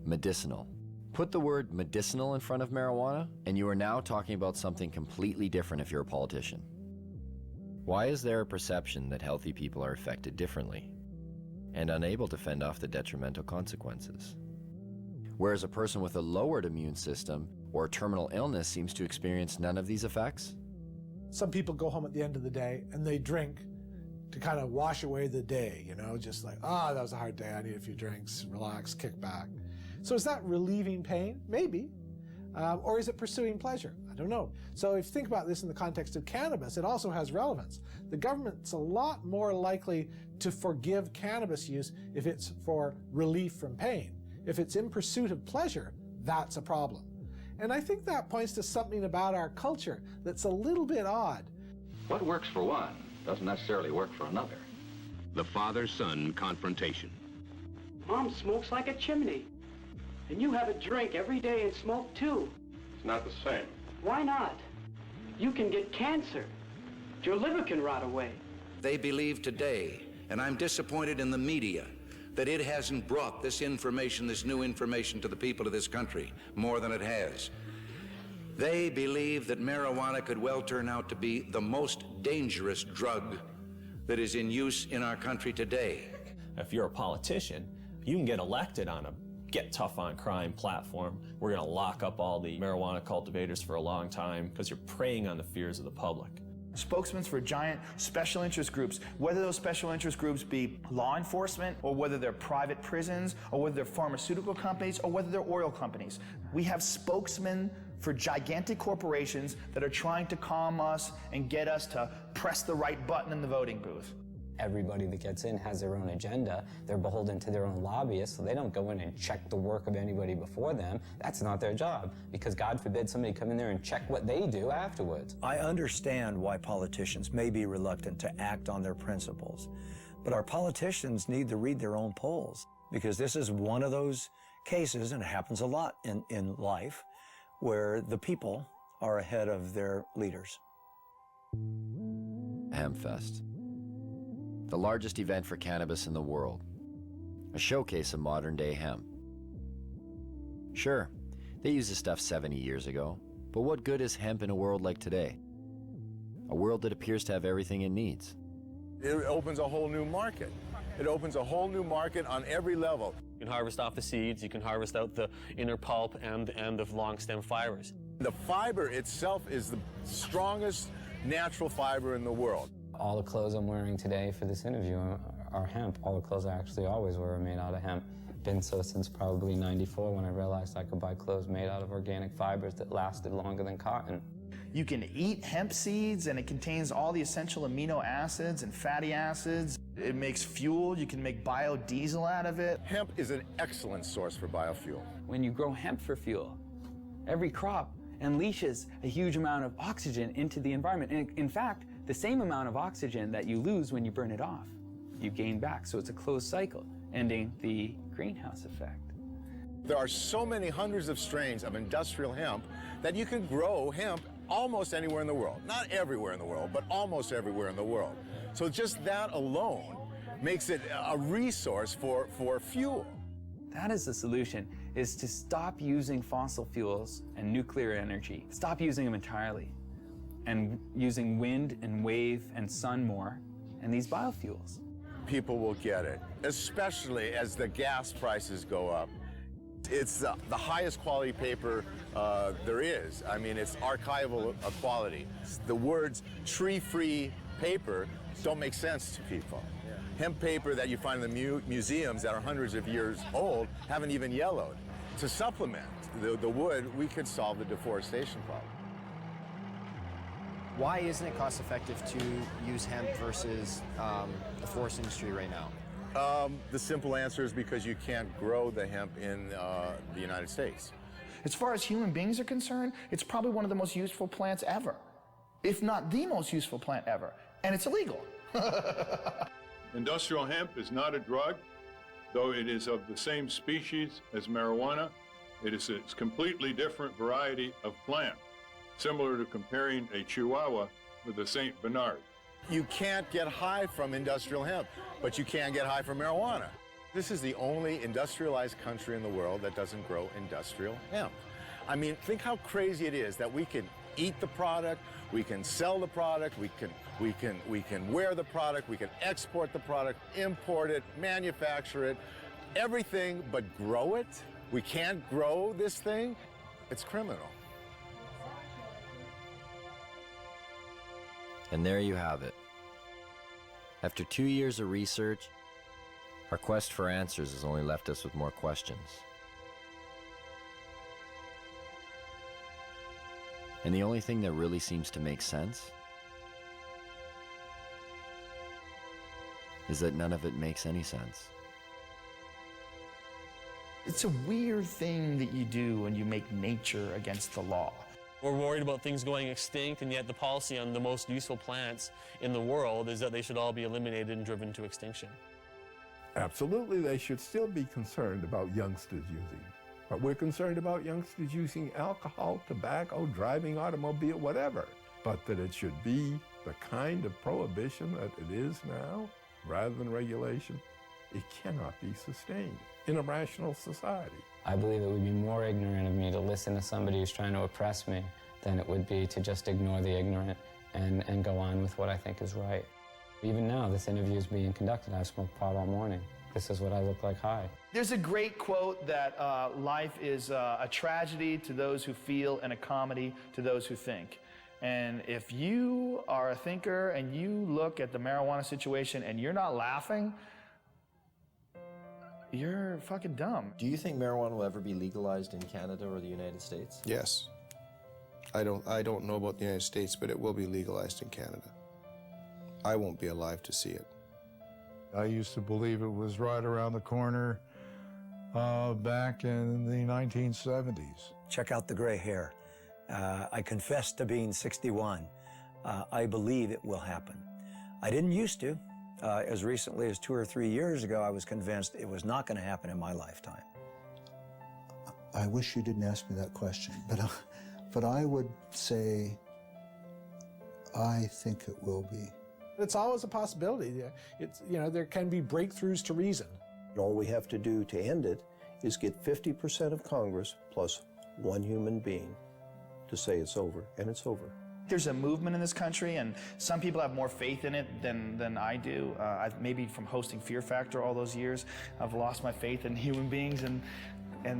medicinal. Put the word medicinal in front of marijuana, and you are now talking about something completely different if you're a politician. Why is there a perception that healthy people are affected differently and unable to fend off the detrimental consequences, whereas a person with a lowered immune system or terminal illness seems to experience none of these effects? Some people go home at the end of the day and they drink to kind of wash away the day, you know, just like, that was a hard day, I need a few drinks, relax, kick back. So is that relieving pain? Maybe. Or is it pursuing pleasure? I don't know. So if you think about this in the context of cannabis, it also has relevance. The government's a lot more likely to forgive cannabis use if it's for relief from pain. If it's in pursuit of pleasure, that's a problem. And I think that points to something about our culture that's a little bit odd. What works for one doesn't necessarily work for another. The father-son confrontation. Mom smokes like a chimney. And you have a drink every day and smoke too. It's not the same. Why not? You can get cancer. Your liver can rot away. They believe today, and I'm disappointed in the media, that it hasn't brought this information, this new information to the people of this country more than it has. They believe that marijuana could well turn out to be the most dangerous drug that is in use in our country today. If you're a politician, you can get elected on a get tough on crime platform. We're going to lock up all the marijuana cultivators for a long time because you're preying on the fears of the public. Spokesmen for giant special interest groups, whether those special interest groups be law enforcement, or whether they're private prisons, or whether they're pharmaceutical companies, or whether they're oil companies. We have spokesmen for gigantic corporations that are trying to calm us and get us to press the right button in the voting booth. Everybody that gets in has their own agenda. They're beholden to their own lobbyists, so they don't go in and check the work of anybody before them. That's not their job, because God forbid somebody come in there and check what they do afterwards. I understand why politicians may be reluctant to act on their principles, but our politicians need to read their own polls, because this is one of those cases, and it happens a lot in life, where the people are ahead of their leaders. Hempfest, the largest event for cannabis in the world, a showcase of modern-day hemp. Sure, they used this stuff 70 years ago, but what good is hemp in a world like today? A world that appears to have everything it needs. It opens a whole new market. It opens a whole new market on every level. You can harvest off the seeds, you can harvest out the inner pulp and the long stem fibers. The fiber itself is the strongest natural fiber in the world. All the clothes I'm wearing today for this interview are hemp. All the clothes I actually always wear are made out of hemp. Been so since probably '94, when I realized I could buy clothes made out of organic fibers that lasted longer than cotton. You can eat hemp seeds, and it contains all the essential amino acids and fatty acids. It makes fuel. You can make biodiesel out of it. Hemp is an excellent source for biofuel. When you grow hemp for fuel, every crop unleashes a huge amount of oxygen into the environment. And in fact, the same amount of oxygen that you lose when you burn it off, you gain back. So it's a closed cycle, ending the greenhouse effect. There are so many hundreds of strains of industrial hemp that you can grow hemp almost anywhere in the world. Not everywhere in the world, but almost everywhere in the world. So just that alone makes it a resource for fuel. That is the solution, is to stop using fossil fuels and nuclear energy. Stop using them entirely, and using wind and wave and sun more, and these biofuels. People will get it, especially as the gas prices go up. It's the highest quality paper there is. I mean, it's archival quality. The words tree-free paper don't make sense to people. Hemp paper that you find in the museums that are hundreds of years old haven't even yellowed. To supplement the wood, we could solve the deforestation problem. Why isn't it cost effective to use hemp versus the forest industry right now? The simple answer is because you can't grow the hemp in the United States. As far as human beings are concerned, it's probably one of the most useful plants ever, if not the most useful plant ever, and it's illegal. Industrial hemp is not a drug, though it is of the same species as marijuana. It is a completely different variety of plant, similar to comparing a Chihuahua with a St. Bernard. You can't get high from industrial hemp, but you can get high from marijuana. This is the only industrialized country in the world that doesn't grow industrial hemp. I mean, think how crazy it is that we can eat the product, we can sell the product, we can wear the product, we can export the product, import it, manufacture it, everything but grow it. We can't grow this thing. It's criminal. And there you have it. After 2 years of research, our quest for answers has only left us with more questions. And the only thing that really seems to make sense is that none of it makes any sense. It's a weird thing that you do when you make nature against the law. We're worried about things going extinct, and yet the policy on the most useful plants in the world is that they should all be eliminated and driven to extinction. Absolutely, they should still be concerned about youngsters using But we're concerned about youngsters using alcohol, tobacco, driving automobile, whatever. But that it should be the kind of prohibition that it is now, rather than regulation, it cannot be sustained in a rational society. I believe it would be more ignorant of me to listen to somebody who's trying to oppress me than it would be to just ignore the ignorant and go on with what I think is right. Even now, this interview is being conducted. I've smoked pot all morning. This is what I look like high. There's a great quote that life is a tragedy to those who feel and a comedy to those who think. And if you are a thinker and you look at the marijuana situation and you're not laughing, you're fucking dumb. Do you think marijuana will ever be legalized in Canada or the United States? Yes. I don't know about the United States, but it will be legalized in Canada. I won't be alive to see it. I used to believe it was right around the corner back in the 1970s. Check out the gray hair. I confess to being 61. I believe it will happen. I didn't used to. As recently as 2 or 3 years ago, I was convinced it was not going to happen in my lifetime. I wish you didn't ask me that question, but I would say I think it will be. It's always a possibility. It's, you know, there can be breakthroughs to reason. All we have to do to end it is get 50% of Congress plus one human being to say it's over, and it's over. There's a movement in this country, and some people have more faith in it than I do. Maybe from hosting Fear Factor all those years, I've lost my faith in human beings and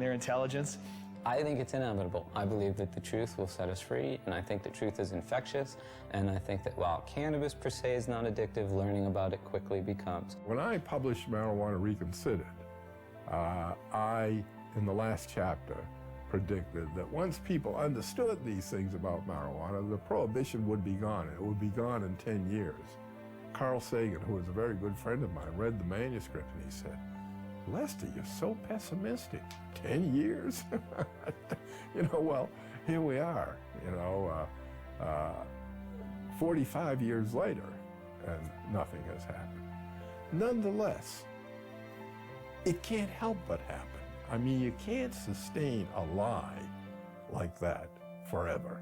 their intelligence. I think it's inevitable. I believe that the truth will set us free, and I think the truth is infectious, and I think that while cannabis per se is not addictive, learning about it quickly becomes. When I published Marijuana Reconsidered, I, in the last chapter, predicted that once people understood these things about marijuana, the prohibition would be gone. It would be gone in 10 years. Carl Sagan, who was a very good friend of mine, read the manuscript and he said, "Lester, you're so pessimistic. 10 years?" You know, well, here we are, 45 years later, and nothing has happened. Nonetheless, it can't help but happen. I mean, you can't sustain a lie like that forever.